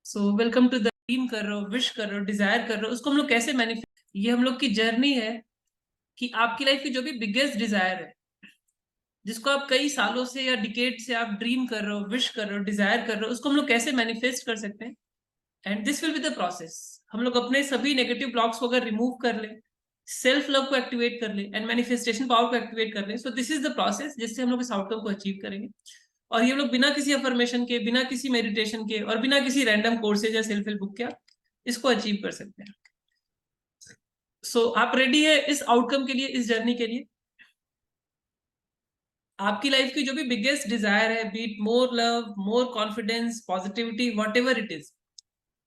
So welcome to the dream कर रहे हो, विश कर रहे हो, डिजायर कर रहे हो, उसको हम लोग कैसे मैनिफेस्ट। ये हम लोग की जर्नी है कि आपकी लाइफ की जो भी बिगेस्ट डिजायर है, जिसको आप कई सालों से या डिकेड से आप ड्रीम कर रहे हो, विश कर रहे हो, डिजायर कर रहे हो, उसको हम लोग कैसे मैनिफेस्ट कर सकते हैं। And this will be the process. हम लोग अपने सभी नेगेटिव ब्लॉक्स को अगर रिमूव कर ले, सेल्फ लव को एक्टिवेट कर ले एंड मैनिफेस्टेशन पावर को एक्टिवेट कर ले, सो दिस इज द प्रोसेस जिससे हम लोग इस आउटकम को अचीव करेंगे। और ये लोग बिना किसी अफर्मेशन के, बिना किसी मेडिटेशन के और बिना किसी रैंडम कोर्सेज या सेल्फ हेल्प बुक के आप इसको अचीव कर सकते हैं। सो आप रेडी है इस आउटकम के लिए, इस जर्नी के लिए? आपकी लाइफ की जो भी बिगेस्ट डिजायर है, be it more love, more confidence, positivity, whatever it is,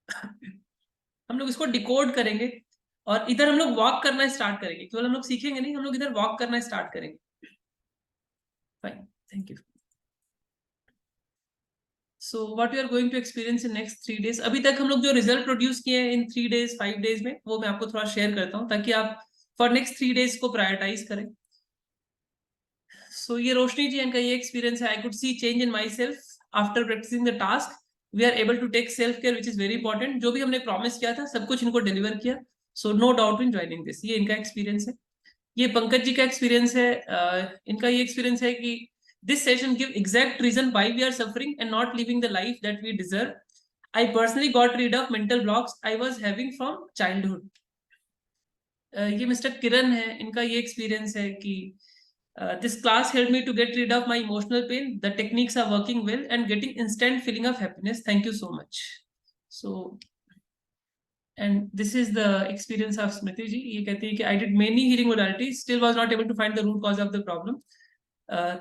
हम लोग इसको डिकोड करेंगे और इधर हम लोग वॉक करना स्टार्ट करेंगे। केवल हम लोग सीखेंगे नहीं, हम लोग इधर वॉक करना स्टार्ट करेंगे। Fine, thank you. So what you are going to experience in next 3 days, अभी तक हम लोग जो रिजल्ट प्रोड्यूस किए हैं इन 3 days 5 days में, वो मैं आपको थोड़ा शेयर करता हूँ ताकि आप फॉर नेक्स्ट 3 days को प्रायोरिटाइज करें। सो ये रोशनी जी इनका ये एक्सपीरियंस है। I could see change in myself after practicing the task. We are able to take self care which is very important. जो भी हमने प्रॉमिस किया था सब कुछ इनको डिलीवर किया। So no doubt in joining this. ये इनका एक्सपीरियंस है। ये पंकज जी का एक्सपीरियंस है। इनका ये एक्सपीरियंस है कि this session give exact reason why we are suffering and not living the life that we deserve. I personally got rid of mental blocks I was having from childhood. ये mister किरण है, इनका ये experience है कि this class helped me to get rid of my emotional pain. The techniques are working well and getting instant feeling of happiness. Thank you so much. So and this is the experience of Smriti ji. ये कहती है कि I did many healing modalities, still was not able to find the root cause of the problem.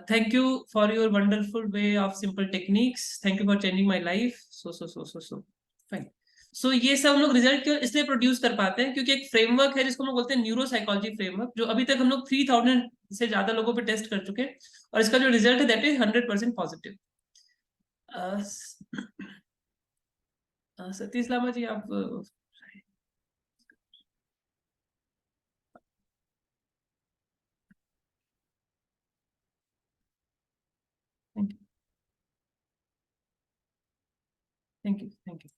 Thank you for your wonderful way of simple techniques. Thank you for changing my life. So fine. So ये सब हम लोग result क्यों इसलिए produce कर पाते हैं क्योंकि एक फ्रेमवर्क है जिसको हम लोग बोलते हैं न्यूरो साइकोलॉजी फ्रेमवर्क, जो अभी तक हम लोग 3000 से ज्यादा लोगों पे टेस्ट कर चुके हैं और इसका जो रिजल्ट है that is 100% positive. Satish Lama ji आप thank you, thank you, thank you.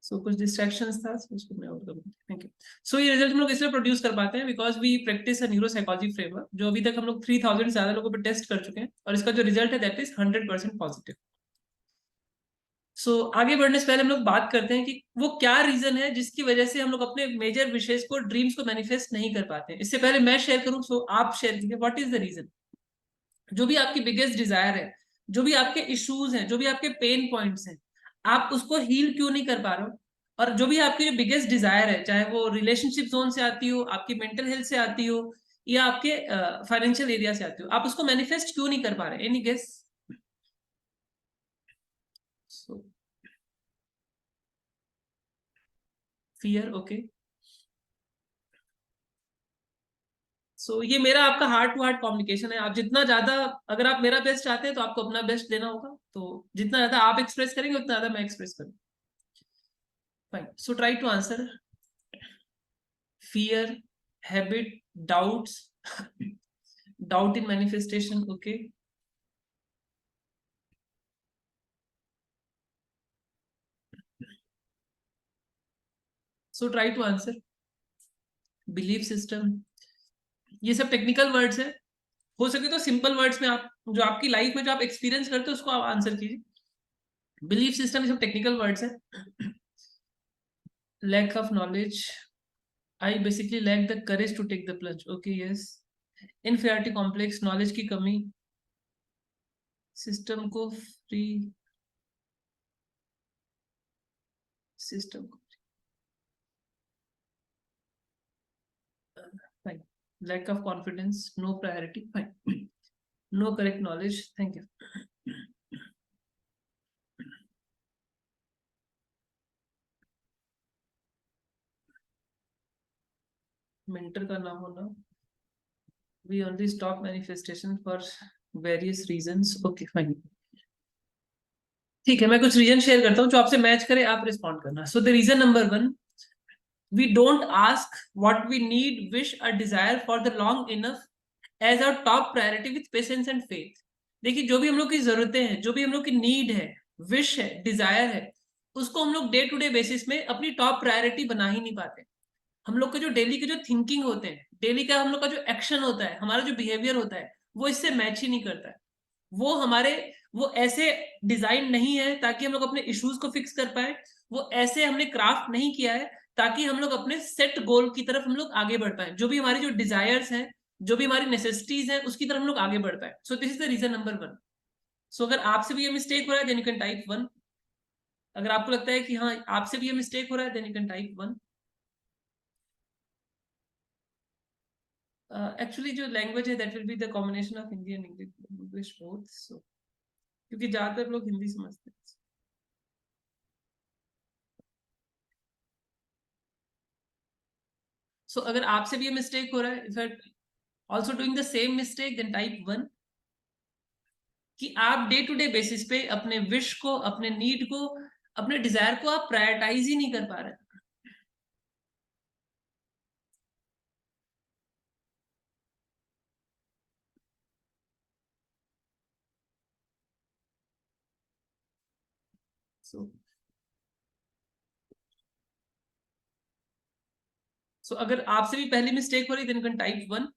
So कुछ डिस्ट्रैक्शंस था, उसको मैं ओवरकम। Thank you. सो ये रिजल्ट हम लोग इसलिए प्रोड्यूस कर पाते हैं because we practice a neuro psychology framework, जो अभी तक हम लोग 3000 से ज्यादा लोगों पे टेस्ट कर चुके हैं और इसका जो रिजल्ट है दैट इज 100% पॉजिटिव। सो आगे बढ़ने से पहले हम लोग बात करते हैं कि वो क्या रीजन है जिसकी वजह से हम लोग अपने मेजर विशेष को, ड्रीम्स को मैनिफेस्ट नहीं कर पाते हैं। इससे पहले मैं शेयर करूं, सो आप शेयर कीजिए व्हाट इज द रीजन। जो भी आपकी बिगेस्ट डिजायर है, जो भी आपके इश्यूज हैं, जो भी आपके पेन पॉइंट्स हैं, आप उसको हील क्यों नहीं कर पा रहे हो। और जो भी आपकी जो बिगेस्ट डिजायर है, चाहे वो रिलेशनशिप जोन से आती हो, आपकी मेंटल हेल्थ से आती हो या आपके फाइनेंशियल एरिया से आती हो, आप उसको मैनिफेस्ट क्यों नहीं कर पा रहे? Any guess? Fear, okay. So ये मेरा आपका हार्ट टू हार्ट कम्युनिकेशन है। आप जितना ज्यादा, अगर आप मेरा बेस्ट चाहते हैं तो आपको अपना बेस्ट देना होगा। तो जितना ज्यादा आप एक्सप्रेस करेंगे उतना ज्यादा मैं एक्सप्रेस करूँ। Fine, so try to answer. fear, habit, doubts, doubt in manifestation, okay. So try to answer. Belief system, ये सब टेक्निकल वर्ड्स है। हो सके तो सिंपल वर्ड्स में आप जो आपकी लाइफ में जो आप एक्सपीरियंस करते हो उसको आप आंसर कीजिए। बिलीफ सिस्टम, ये सब टेक्निकल वर्ड्स है। Lack of knowledge, I basically lack the courage to take the plunge, okay yes. Inferiority complex, knowledge की कमी, सिस्टम को फ्री, सिस्टम को fine, lack of confidence, no priority, fine, no correct knowledge, thank you। mentor का नाम होना, we only stop manifestation for various reasons, okay fine। ठीक है, मैं कुछ रीजन शेयर करता हूँ जो आपसे मैच करे, आप रिस्पॉन्ड करना। So the reason number 1, we don't ask what we need, wish or desire for the long enough as our top priority with patience and faith। देखिए जो भी हम लोग की जरूरतें हैं, जो भी हम लोग की नीड है, विश है, डिजायर है, उसको हम लोग डे टू डे बेसिस में अपनी टॉप प्रायोरिटी बना ही नहीं पाते। हम लोग के जो डेली के जो थिंकिंग होते हैं, डेली का हम लोग का जो एक्शन होता है, हमारा जो बिहेवियर होता है, वो इससे मैच ही नहीं करता है। वो हमारे वो ऐसे डिजाइन नहीं है ताकि हम लोग अपने इश्यूज को फिक्स कर पाए। वो ऐसे हमने क्राफ्ट नहीं किया है ताकि हम लोग अपने सेट गोल की तरफ हम लोग आगे बढ़ पाए, जो भी हमारी जो डिजायर्स हैं, जो भी हमारी नेसेसिटीज हैं, उसकी तरफ हम लोग आगे बढ़ पाए। So this is the reason number one. So अगर आपसे भी ये मिस्टेक हो रहा है then you can type one. अगर आपको लगता है कि हाँ आपसे भी ये मिस्टेक हो रहा है then you can type one. Actually जो लैंग्वेज है that will be the combination of Hindi and English both. So क्योंकि ज्यादातर लोग हिंदी समझते हैं। सो अगर आपसे भी ये मिस्टेक हो रहा है, if you also doing the same mistake then type one. कि आप डे टू डे बेसिस पे अपने विश को, अपने नीड को, अपने डिजायर को आप प्रायोरिटाइज ही नहीं कर पा रहे। सो अगर आपसे भी पहली मिस्टेक हो रही then you can type one.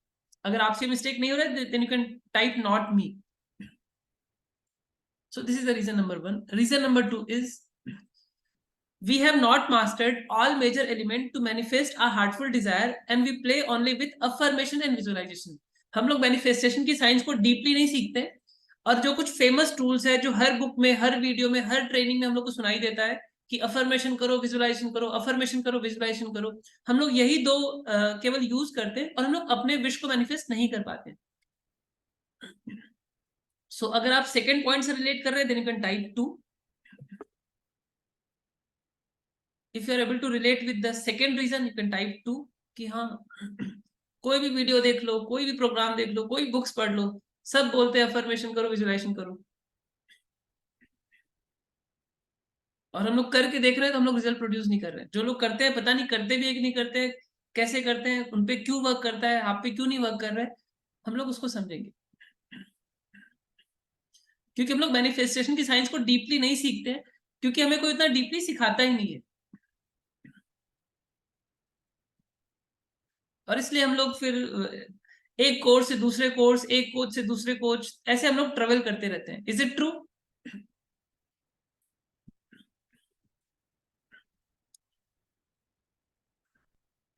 अगर आपसे मिस्टेक नहीं हो रहा है then you can type not me. So this is the reason number one. Reason number two is we have not mastered all major element to manifest a heartful desire and we play only with affirmation and visualization। हम लोग manifestation की science को deeply नहीं सीखते, और जो कुछ famous tools है जो हर बुक में, हर वीडियो में, हर ट्रेनिंग में हम लोग को सुनाई देता है कि अफर्मेशन करो, विजुलाइजेशन करो, अफर्मेशन करो, विजुलाइजेशन करो, हम लोग यही दो केवल यूज करते हैं और हम लोग अपने विश को मैनिफेस्ट नहीं कर पाते। सो अगर आप सेकेंड पॉइंट से रिलेट कर रहे हैं then you can type two. If you are able to relate with the second reason you can type two. कि हाँ कोई भी वीडियो देख लो, कोई भी प्रोग्राम देख लो, कोई बुक्स पढ़ लो, सब बोलते हैं अफर्मेशन करो, विजुलाइजेशन करो, और हम लोग करके देख रहे हैं तो हम लोग रिजल्ट प्रोड्यूस नहीं कर रहे हैं। जो लोग करते हैं पता नहीं करते भी है कि नहीं करते हैं, कैसे करते हैं, उन पे क्यों वर्क करता है, आप पे क्यों नहीं वर्क कर रहा है, हम लोग उसको समझेंगे। क्योंकि हम लोग मैनिफेस्टेशन की साइंस को डीपली नहीं सीखते हैं, क्योंकि हमें कोई इतना डीपली सिखाता ही नहीं है। और इसलिए हम लोग फिर एक कोर्स से दूसरे कोर्स, एक कोच से दूसरे कोच, ऐसे हम लोग ट्रेवल करते रहते हैं। Is it true?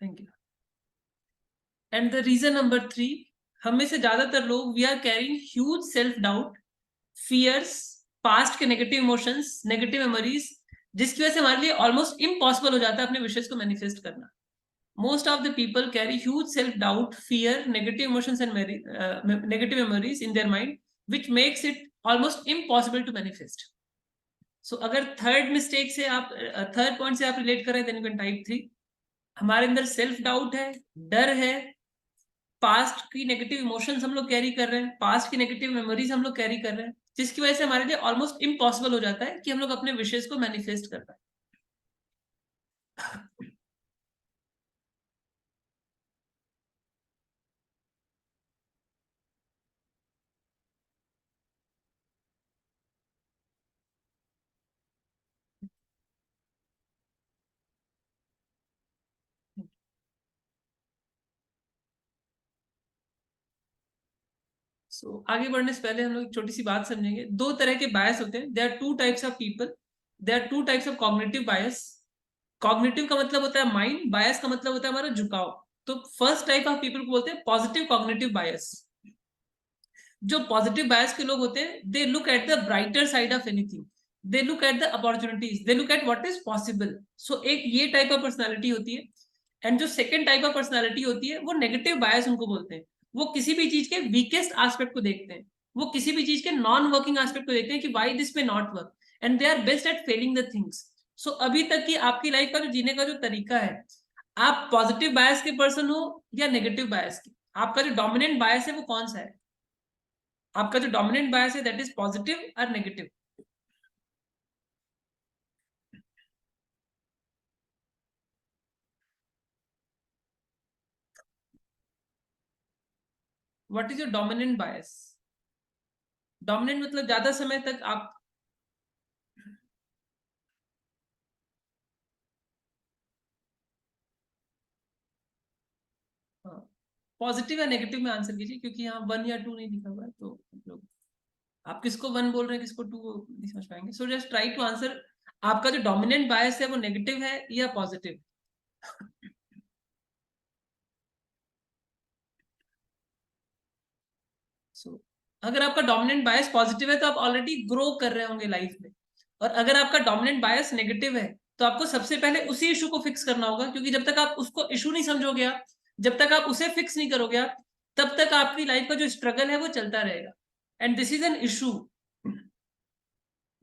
Thank you. And the reason number three, हम में से ज्यादातर लोग we are carrying huge self doubt, fears, past के नेगेटिव इमोशंस, नेगेटिव मेमोरीज, जिसकी वजह से हमारे लिए ऑलमोस्ट इम्पॉसिबल हो जाता है अपने विशेष को मैनिफेस्ट करना। Most of the people carry huge self doubt, fear, negative emotions and negative memories in their mind which makes it almost impossible to manifest. So अगर थर्ड मिस्टेक से आप, थर्ड पॉइंट से आप रिलेट कर रहे हैं then you can type three. हमारे अंदर सेल्फ डाउट है, डर है, पास्ट की नेगेटिव इमोशंस हम लोग कैरी कर रहे हैं, पास्ट की नेगेटिव मेमोरीज हम लोग कैरी कर रहे हैं, जिसकी वजह से हमारे लिए ऑलमोस्ट इम्पॉसिबल हो जाता है कि हम लोग अपने विशेष को मैनिफेस्ट कर पाए। आगे बढ़ने से पहले हम लोग एक छोटी सी बात समझेंगे। दो तरह के बायस होते हैं, there are two types of people, there are two types of cognitive bias. Cognitive का मतलब होता है माइंड, बायस का मतलब होता है हमारा झुकाव। तो फर्स्ट टाइप ऑफ पीपल को बोलते हैं पॉजिटिव कॉग्निटिव बायस। जो पॉजिटिव बायस के लोग होते हैं they look at the brighter side of anything, they look at the opportunities, they look at what is possible. So एक ये टाइप ऑफ पर्सनालिटी होती है। एंड जो सेकंड टाइप ऑफ पर्सनालिटी होती है वो नेगेटिव बायस उनको बोलते हैं। वो किसी भी चीज के वीकेस्ट एस्पेक्ट को देखते हैं, वो किसी भी चीज के नॉन वर्किंग एस्पेक्ट को देखते हैं कि वाई दिस पे not work, and they are best at failing the things. So अभी तक की आपकी लाइफ का जो जीने का जो तरीका है, आप पॉजिटिव बायस के पर्सन हो या नेगेटिव बायस के, आपका जो डोमिनेंट बायस है वो कौन सा है? आपका जो डोमिनेंट बायस है दैट इज पॉजिटिव और negative? What is your dominant bias? Dominant मतलब ज्यादा समय तक आप पॉजिटिव या नेगेटिव में आंसर कीजिए, क्योंकि यहाँ 1 या 2 नहीं लिखा हुआ है, तो मतलब आप किसको 1 बोल रहे हैं, किसको 2 नहीं समझ पाएंगे। So just try to answer, आपका जो डोमिनेंट बायस है वो नेगेटिव है या पॉजिटिव। सो अगर आपका डोमिनेंट बायस पॉजिटिव है तो आप ऑलरेडी ग्रो कर रहे होंगे लाइफ में, और अगर आपका डोमिनेंट बायस नेगेटिव है तो आपको सबसे पहले उसी इशू को फिक्स करना होगा, क्योंकि जब तक आप उसको इशू नहीं समझोगे आप, जब तक आप उसे फिक्स नहीं करोगे आप, तब तक आपकी लाइफ का जो स्ट्रगल है वो चलता रहेगा। And this is an issue.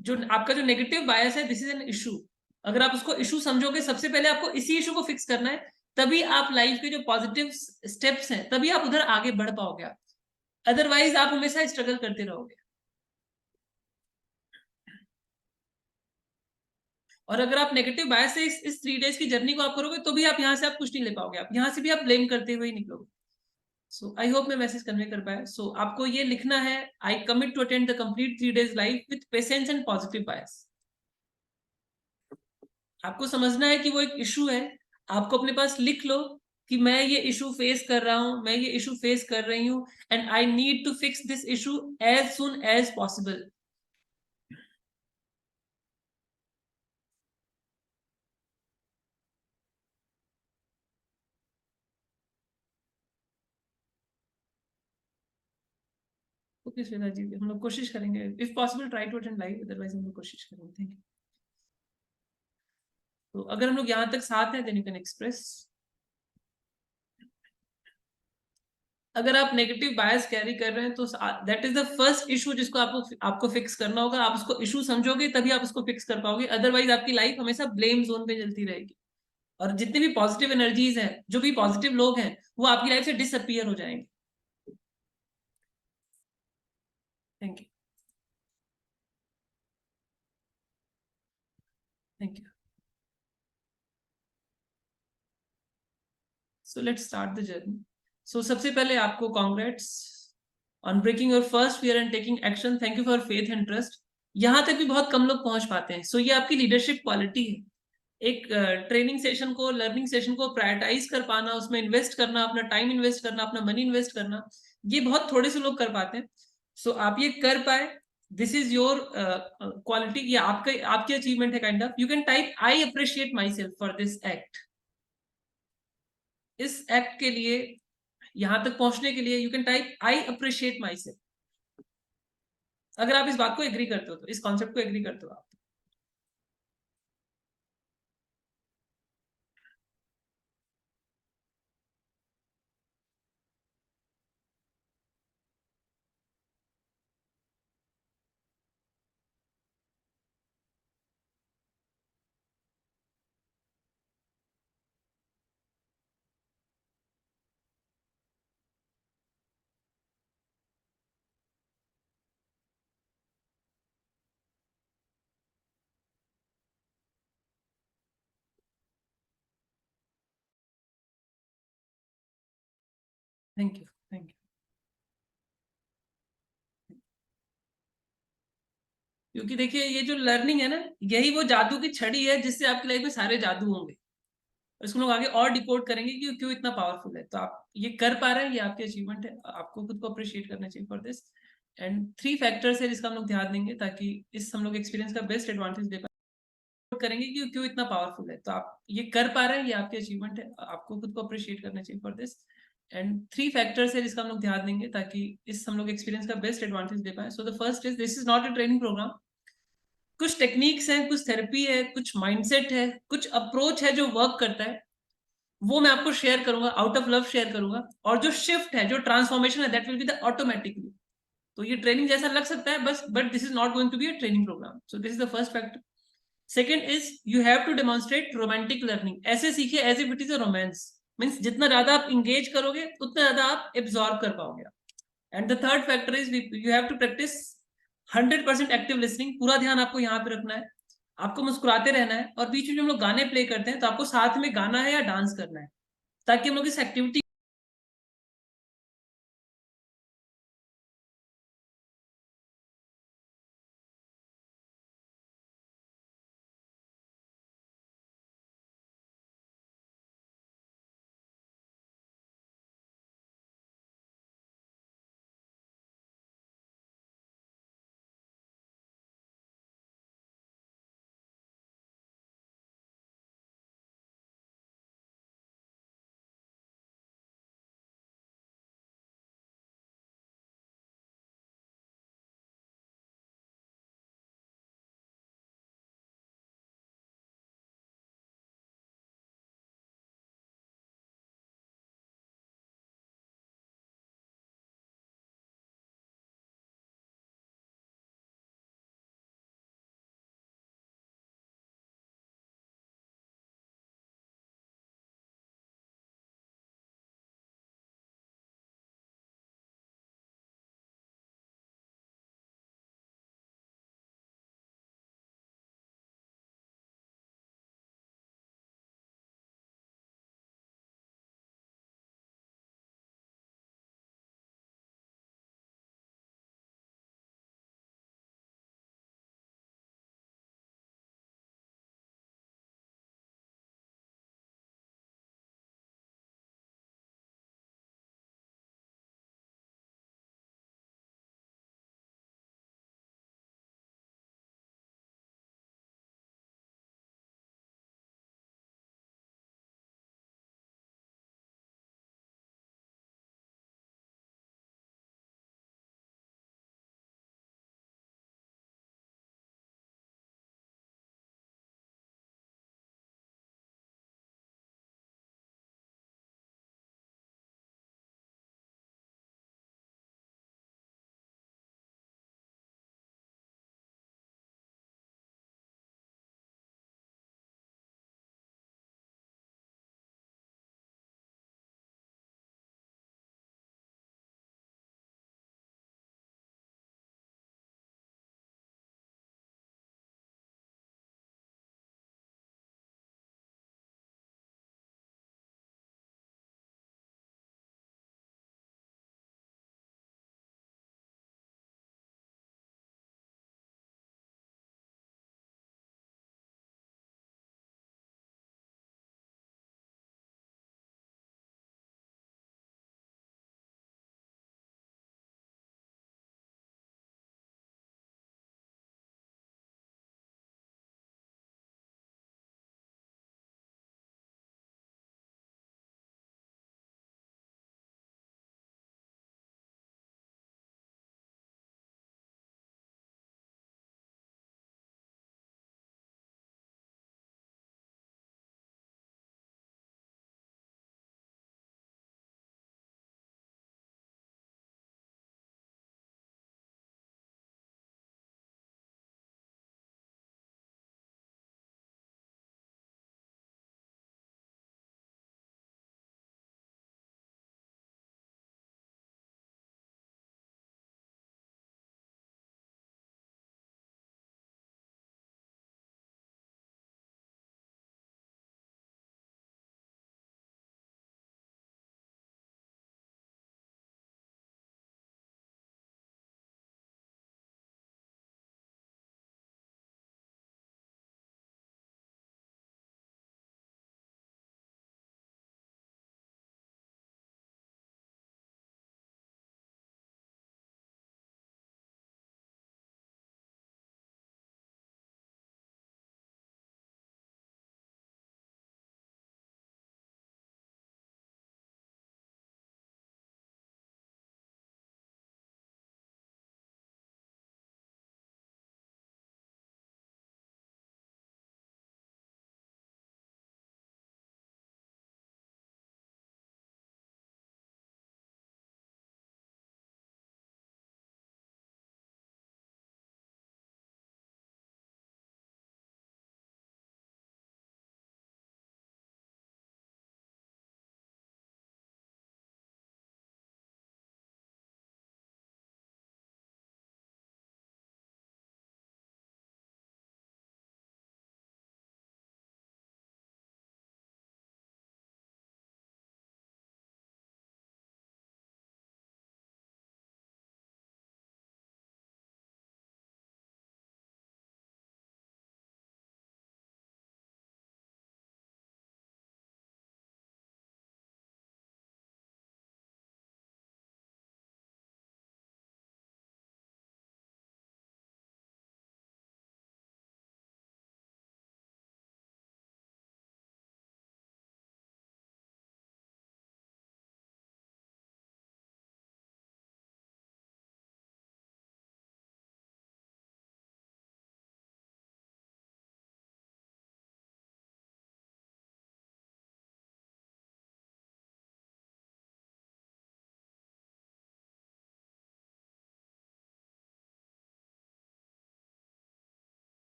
जो आपका जो नेगेटिव बायस है, दिस इज एन इशू। अगर आप उसको इशू समझोगे, सबसे पहले आपको इसी इशू को फिक्स करना है, तभी आप लाइफ के जो पॉजिटिव स्टेप्स हैं तभी आप उधर आगे बढ़ पाओगे। अदरवाइज आप हमेशा स्ट्रगल करते रहोगे। और अगर आप नेगेटिव बायस से इस 3 डेज की जर्नी को आप करोगे तो भी आप यहाँ से आप कुछ नहीं ले पाओगे, आप यहाँ से भी आप ब्लेम करते हुए ही निकलोगे। सो आई होप मैं मैसेज कन्वे कर पाया। सो आपको ये लिखना है, I commit to attend the complete 3 days life with patience and positive bias. आपको समझना है कि वो एक इशू है, आपको अपने पास लिख लो कि मैं ये इशू फेस कर रहा हूं, मैं ये इशू फेस कर रही हूं, and I need to fix this issue as soon as possible. Okay Shweta ji, हम लोग कोशिश करेंगे, if possible try to attend live, otherwise हम लोग कोशिश करेंगे। Thank you. तो अगर हम लोग यहाँ तक साथ हैं, देन यू कैन एक्सप्रेस। अगर आप नेगेटिव बायस कैरी कर रहे हैं तो that is the first issue जिसको आपको फिक्स करना होगा। आप उसको इशू समझोगे तभी आप उसको फिक्स कर पाओगे, अदरवाइज आपकी लाइफ हमेशा ब्लेम जोन पे चलती रहेगी। और जितनी भी पॉजिटिव एनर्जीज हैं, जो भी पॉजिटिव लोग हैं, वो आपकी लाइफ से डिसअपियर हो जाएंगे। Thank you. Thank you. So let's start the journey. So सबसे पहले आपको congrats on breaking your first fear and taking action. Thank you for faith and trust. यहाँ तक भी बहुत कम लोग पहुंच पाते हैं। सो ये आपकी लीडरशिप क्वालिटी है। एक ट्रेनिंग सेशन को, लर्निंग सेशन को प्रायोरिटाइज कर पाना, उसमें इन्वेस्ट करना, अपना टाइम इन्वेस्ट करना, अपना मनी इन्वेस्ट करना, ये बहुत थोड़े से लोग कर पाते हैं। सो आप ये कर पाए, दिस इज योर क्वालिटी, ये आपका आपकी अचीवमेंट है kind of. You can type I appreciate my self for this act. इस एक्ट के लिए, यहां तक पहुंचने के लिए, you can type I appreciate my self. अगर आप इस बात को एग्री करते हो, तो इस कॉन्सेप्ट को एग्री करते हो आप। Thank you. Thank you. क्योंकि देखिए, ये जो लर्निंग है ना, यही वो जादू की छड़ी है जिससे आपकी लाइफ में सारे जादू होंगे। इसको लोग आगे और डिकोड करेंगे कि क्यों इतना पावरफुल है। तो आप ये कर पा रहे हैं, ये आपकी अचीवमेंट है, आपको खुद को अप्रिशिएट करना चाहिए फॉर दिस। एंड 3 फैक्टर्स है जिसका हम लोग ध्यान देंगे, ताकि इस हम लोग एक्सपीरियंस का बेस्ट एडवांटेज दे पाए। करेंगे कि क्यों इतना पावरफुल है। तो आप ये कर पा रहे हैं, ये आपकी अचीवमेंट है, आपको खुद को अप्रिशिएट करना चाहिए फॉर दिस। एंड 3 फैक्टर्स है जिसका हम लोग ध्यान देंगे, ताकि इस हम लोग एक्सपीरियंस का बेस्ट एडवांटेज दे पाए। So the first is, this is not a training program. कुछ टेक्निक्स हैं, कुछ थेरेपी है, कुछ माइंडसेट है, कुछ अप्रोच है जो वर्क करता है, वो मैं आपको शेयर करूंगा, आउट ऑफ लव शेयर करूंगा। और जो शिफ्ट है, जो ट्रांसफॉर्मेशन है, that will be the automatically. तो ये ट्रेनिंग जैसा लग सकता है बस, but this is not going to be a training program. So this is the first factor. Second is, you have to demonstrate romantic learning. ऐसे सीखिए as if it is a romance. Means जितना ज्यादा आप engage करोगे, उतना ज्यादा आप absorb कर पाओगे। And the third factor is, you have to practice 100% active listening. पूरा ध्यान आपको यहाँ पे रखना है, आपको मुस्कुराते रहना है, और बीच में हम लोग गाने प्ले करते हैं तो आपको साथ में गाना है या डांस करना है, ताकि हम लोग इस एक्टिविटी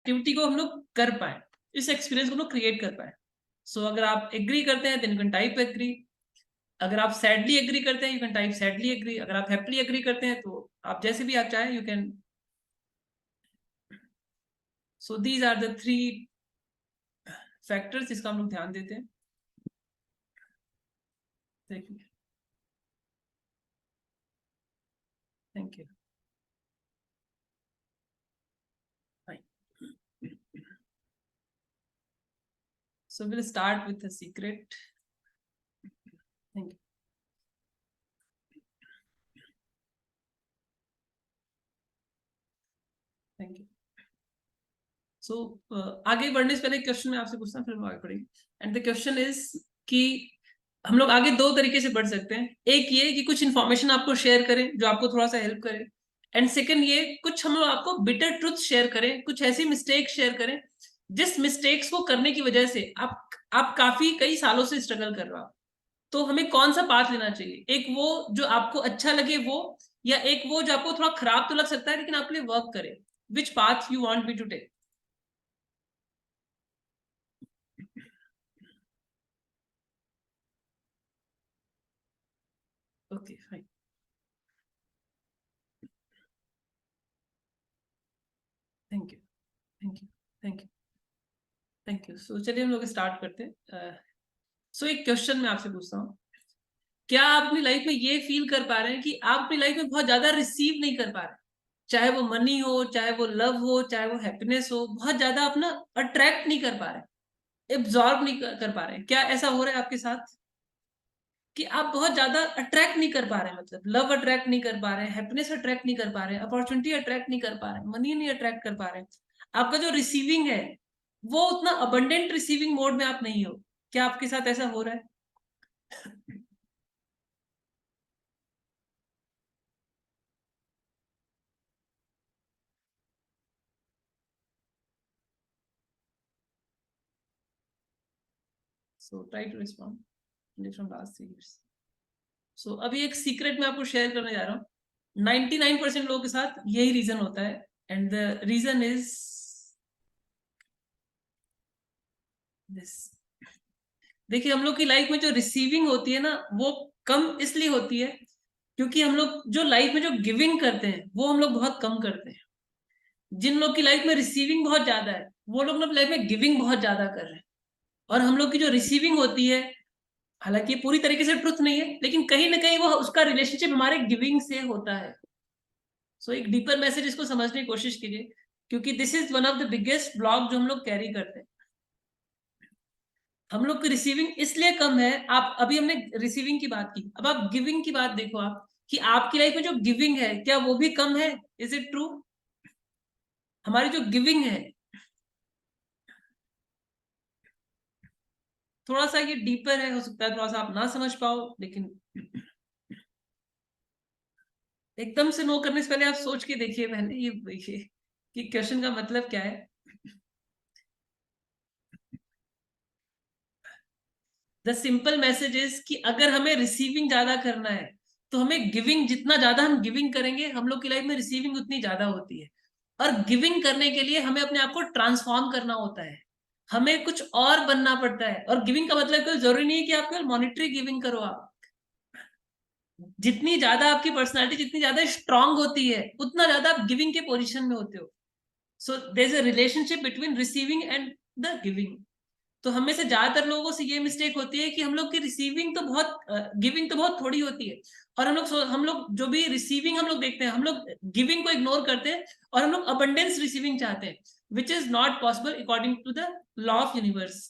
एक्टिविटी को हम लोग कर पाए, इस एक्सपीरियंस को हम लोग क्रिएट कर पाए। सो अगर आप एग्री करते हैं then you can type agree, अगर आप सैडली एग्री करते हैं you can type sadly agree, अगर आप हैप्पीली एग्री करते हैं तो आप जैसे भी आप चाहें you can. So these are the 3 factors जिसका हम लोग ध्यान देते हैं। देखिए, thank you. So we'll start with the secret. Thank you. Thank you. So आगे बढ़ने से पहले क्वेश्चन मैं आपसे पूछता हूँ, फिर हम आगे बढ़ेंगे। एंड द क्वेश्चन इज कि हम लोग आगे 2 तरीके से बढ़ सकते हैं। एक ये कि कुछ इन्फॉर्मेशन आपको शेयर करें जो आपको थोड़ा सा हेल्प करे, एंड सेकंड ये कुछ हम लोग आपको बिटर ट्रुथ शेयर करें, कुछ ऐसी मिस्टेक शेयर करें जिस मिस्टेक्स को करने की वजह से आप काफी कई सालों से स्ट्रगल कर रहे हो। तो हमें कौन सा पाथ लेना चाहिए, एक वो जो आपको अच्छा लगे वो, या एक वो जो आपको थोड़ा खराब तो लग सकता है लेकिन आपके लिए वर्क करे। Which path you want me to take? Okay fine, thank you, thank you, thank you, thank you. So चलिए हम लोग स्टार्ट करते हैं। सो एक क्वेश्चन मैं आपसे पूछता हूँ, क्या आप अपनी लाइफ में ये फील कर पा रहे हैं कि आप अपनी लाइफ में बहुत ज्यादा रिसीव नहीं कर पा रहे, चाहे वो मनी हो, चाहे वो लव हो, चाहे वो हैप्पीनेस हो, बहुत ज्यादा अपना अट्रैक्ट नहीं कर पा रहे, एब्जॉर्ब नहीं कर पा रहे? क्या ऐसा हो रहा है आपके साथ कि आप बहुत ज्यादा अट्रैक्ट नहीं कर पा रहे हैं, मतलब लव अट्रैक्ट नहीं कर पा रहे हैं, हैप्पीनेस अट्रैक्ट नहीं कर पा रहे हैं, अपॉर्चुनिटी अट्रैक्ट नहीं कर पा रहे हैं, मनी नहीं अट्रैक्ट कर पा रहे हैं, आपका जो रिसीविंग है वो उतना अबंडेंट रिसीविंग मोड में आप नहीं हो? क्या आपके साथ ऐसा हो रहा है? So try to respond from last 3 years। So अभी एक सीक्रेट मैं आपको शेयर करने जा रहा हूँ। 99% लोगों के साथ यही रीजन होता है, and the reason is this. देखिए, हम लोग की लाइफ में जो रिसीविंग होती है ना वो कम इसलिए होती है क्योंकि हम लोग जो लाइफ में जो गिविंग करते हैं वो हम लोग बहुत कम करते हैं। जिन लोग की लाइफ में रिसीविंग बहुत ज्यादा है वो लोग अपनी लाइफ में गिविंग बहुत ज्यादा कर रहे हैं, और हम लोग की जो रिसीविंग होती है, हालांकि पूरी तरीके से ट्रुथ नहीं है लेकिन कहीं ना कहीं वो उसका रिलेशनशिप हमारे गिविंग से होता है। सो एक डीपर मैसेज इसको समझने की कोशिश कीजिए, क्योंकि this is one of the biggest block जो हम लोग कैरी करते हैं। हम लोग की रिसीविंग इसलिए कम है, आप अभी हमने रिसीविंग की बात की, अब आप गिविंग की बात देखो, आप कि आपकी लाइफ में जो गिविंग है क्या वो भी कम है? Is it true? हमारी जो गिविंग है, थोड़ा सा ये डीपर है, हो सकता है थोड़ा सा आप ना समझ पाओ, लेकिन एकदम से नो करने से पहले आप सोच के देखिए, पहले ये देखिए कि क्वेश्चन का मतलब क्या है। द सिंपल मैसेज इज कि अगर हमें रिसीविंग ज्यादा करना है तो हमें गिविंग, जितना ज्यादा हम गिविंग करेंगे हम लोग की लाइफ में रिसीविंग उतनी ज्यादा होती है। और गिविंग करने के लिए हमें अपने आप को ट्रांसफॉर्म करना होता है, हमें कुछ और बनना पड़ता है। और गिविंग का मतलब कोई जरूरी नहीं है कि आप केवल मॉनिटरी गिविंग करो, आप जितनी ज्यादा आपकी पर्सनालिटी जितनी ज्यादा स्ट्रांग होती है उतना ज्यादा आप गिविंग के पोजीशन में होते हो। So there is a relationship between receiving and the giving. तो हमें से ज्यादातर लोगों से ये मिस्टेक होती है कि हम लोग की रिसीविंग तो बहुत, गिविंग तो बहुत थोड़ी होती है, और हम लोग जो भी रिसीविंग हम लोग देखते हैं हम लोग गिविंग को इग्नोर करते हैं, और हम लोग अबंडेंस रिसीविंग चाहते हैं, which is not possible according to the law of universe.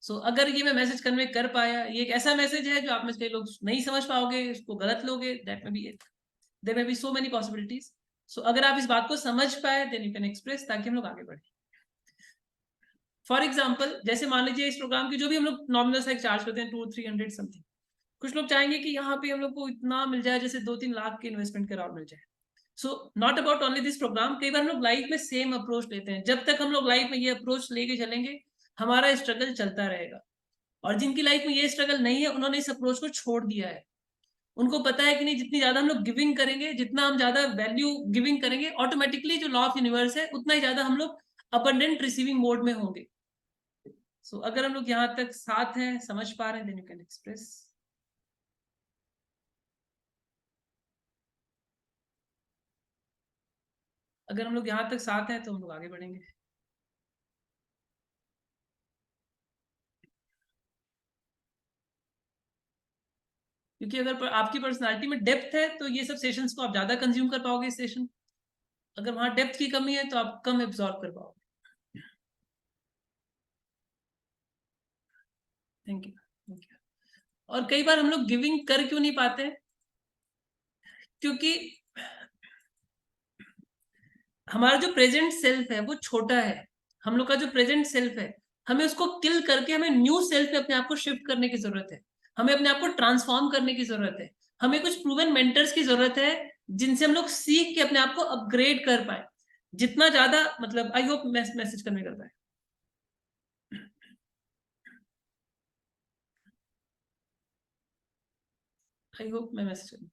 So अगर ये मैं मैसेज कन्वे कर पाया, ये एक ऐसा मैसेज है जो आप में से कई लोग नहीं समझ पाओगे, इसको गलत लोगे, दैट में बी, देयर में बी सो मेनी पॉसिबिलिटीज। सो अगर आप इस बात को समझ पाए देन यू कैन एक्सप्रेस, ताकि हम लोग आगे बढ़े। फॉर एग्जाम्पल, जैसे मान लीजिए इस प्रोग्राम की जो भी हम लोग नॉमिनल साइज चार्ज करते हैं 200-300 समथिंग, कुछ लोग चाहेंगे कि यहाँ पे हम लोग को इतना मिल जाए जैसे 2-3 लाख के इन्वेस्टमेंट के अराउंड मिल जाए। So not about only this program, कई बार हम लोग लाइफ में सेम अप्रोच लेते हैं, जब तक हम लोग लाइफ में ये अप्रोच लेके चलेंगे हमारा स्ट्रगल चलता रहेगा। और जिनकी लाइफ में ये स्ट्रगल नहीं है उन्होंने इस अप्रोच को छोड़ दिया है, उनको पता है कि नहीं, जितनी ज्यादा हम लोग गिविंग करेंगे, जितना हम ज्यादा वैल्यू गिविंग करेंगे, ऑटोमेटिकली जो लॉ ऑफ यूनिवर्स है उतना ही ज्यादा हम लोग अबंडेंट रिसीविंग मोड में होंगे। सो अगर हम लोग यहाँ तक साथ हैं, समझ पा रहे हैं, देन यू कैन एक्सप्रेस। अगर हम लोग यहाँ तक साथ हैं तो हम लोग आगे बढ़ेंगे। क्योंकि अगर आपकी पर्सनालिटी में डेप्थ है तो ये सब सेशंस को आप ज्यादा कंज्यूम कर पाओगे इस सेशन। अगर वहां डेप्थ की कमी है तो आप कम एब्जॉर्ब कर पाओगे। Thank you. और कई बार हम लोग गिविंग कर क्यों नहीं पाते? क्योंकि हमारा जो प्रेजेंट सेल्फ है वो छोटा है। हम लोग का जो प्रेजेंट सेल्फ है, हमें उसको किल करके हमें न्यू सेल्फ में अपने आप को शिफ्ट करने की जरूरत है। हमें अपने आप को ट्रांसफॉर्म करने की जरूरत है। हमें कुछ प्रूवन मेंटर्स की जरूरत है जिनसे हम लोग सीख के अपने आप को अपग्रेड कर पाए। जितना ज्यादा, मतलब आई होप मैसेज करने कर पाए। आई होप मैं message.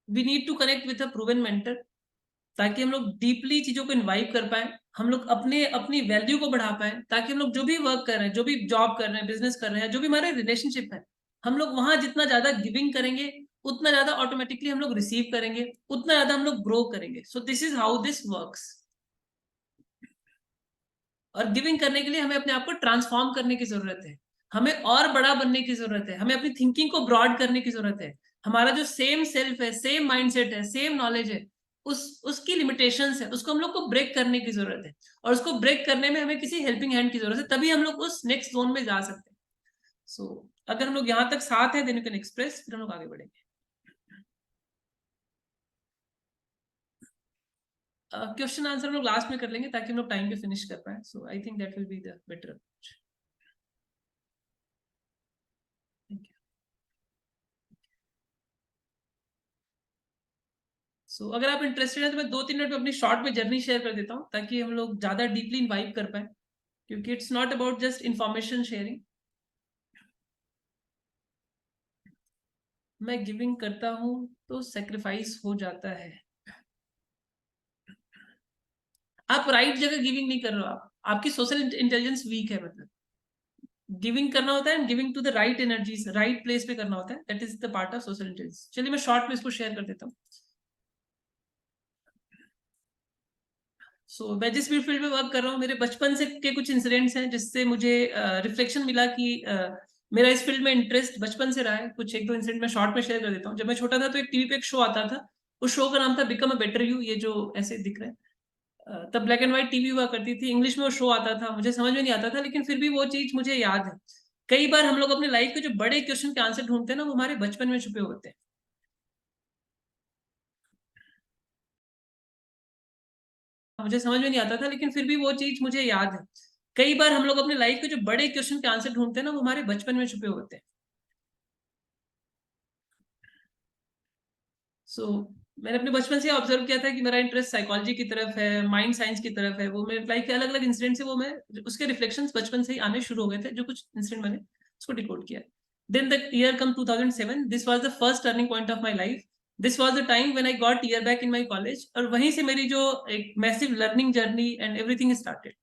We need to connect with a proven mentor, ताकि हम लोग डीपली चीजों को इन्वाइव कर पाए। हम लोग अपने अपनी वैल्यू को बढ़ा पाए, ताकि हम लोग जो भी वर्क कर रहे हैं, जो भी जॉब कर रहे हैं, बिजनेस कर रहे हैं, जो भी हमारे रिलेशनशिप है, हम लोग वहां जितना ज्यादा गिविंग करेंगे, उतना ज्यादा ऑटोमेटिकली हम लोग रिसीव करेंगे, उतना ज्यादा हम लोग ग्रो करेंगे। सो this is how this works. और गिविंग करने के लिए हमें अपने आप को ट्रांसफॉर्म करने की जरूरत है। हमें और बड़ा बनने की जरूरत है। हमें अपनी थिंकिंग को ब्रॉड करने की जरूरत है। हमारा जो सेम सेल्फ है, सेम माइंडसेट है, सेम नॉलेज है, उसकी लिमिटेशंस है, उसको हम लोग को ब्रेक करने की जरूरत है। और उसको ब्रेक करने में हमें किसी हेल्पिंग हैंड की जरूरत है, तभी हम लोग उस नेक्स्ट जोन में जा सकते हैं। सो अगर हम लोग यहाँ तक साथ हैं, देन यू कैन एक्सप्रेस, फिर हम लोग आगे बढ़ेंगे। क्वेश्चन आंसर हम लोग लास्ट में कर लेंगे, ताकि हम लोग टाइम पे फिनिश कर पाए। So I think that will be the better approach. Thank you. अगर आप इंटरेस्टेड हैं तो मैं 2-3 मिनट में अपनी शॉर्ट में जर्नी शेयर कर देता हूँ, ताकि हम लोग ज्यादा डीपली इन्वाइव कर पाए। क्योंकि it's not about just information sharing. मैं गिविंग करता हूँ तो सेक्रीफाइस हो जाता है। आप राइट जगह गिविंग नहीं कर रहे हो। आप आपकी सोशल इंटेलिजेंस वीक है। मतलब गिविंग करना होता है, giving to the right energies, right place पे करना होता है। That is the part of social intelligence. चलिए मैं शॉर्ट में इसको शेयर कर देता हूँ। मैं जिस भी फील्ड में वर्क कर रहा हूँ, मेरे बचपन से के कुछ इंसिडेंट्स हैं जिससे मुझे रिफ्लेक्शन मिला कि मेरा इस फील्ड में इंटरेस्ट बचपन से रहा है। कुछ एक दो इंसिडेंट मैं शॉर्ट में शेयर कर देता हूँ। जब मैं छोटा था तो एक टीवी पे एक शो आता था। उस शो का नाम था बिकम अ बेटर यू। ये जो ऐसे दिख रहे हैं, तब ब्लैक एंड व्हाइट टीवी हुआ करती थी। इंग्लिश में वो शो आता था, मुझे समझ में नहीं आता था, लेकिन फिर भी वो चीज मुझे याद है। कई बार हम लोग अपने लाइफ के जो बड़े क्वेश्चन के आंसर ढूंढते हैं ना, वो हमारे बचपन में छुपे होते हैं। मुझे समझ में नहीं आता था, लेकिन फिर भी वो चीज मुझे याद है। कई बार हम लोग अपने लाइफ के जो बड़े क्वेश्चन के आंसर ढूंढते हैं ना, वो हमारे बचपन में छुपे होते हैं। मैंने अपने बचपन से ऑब्जर्व किया था कि मेरा इंटरेस्ट साइकोलॉजी की तरफ है, माइंड साइंस की तरफ है। वो मेरे लाइफ के अलग अलग इंसिडेंट से, वो मैं उसके रिफ्लेक्शंस बचपन से ही आने शुरू हो गए थे। जो कुछ इंसिडेंट मैंने उसको डिकोड किया। Then the year come 2007, this was the first turning point of my life. This was the time when I got year back in my college, और वहीं से मेरी जो एक massive learning journey and everything started.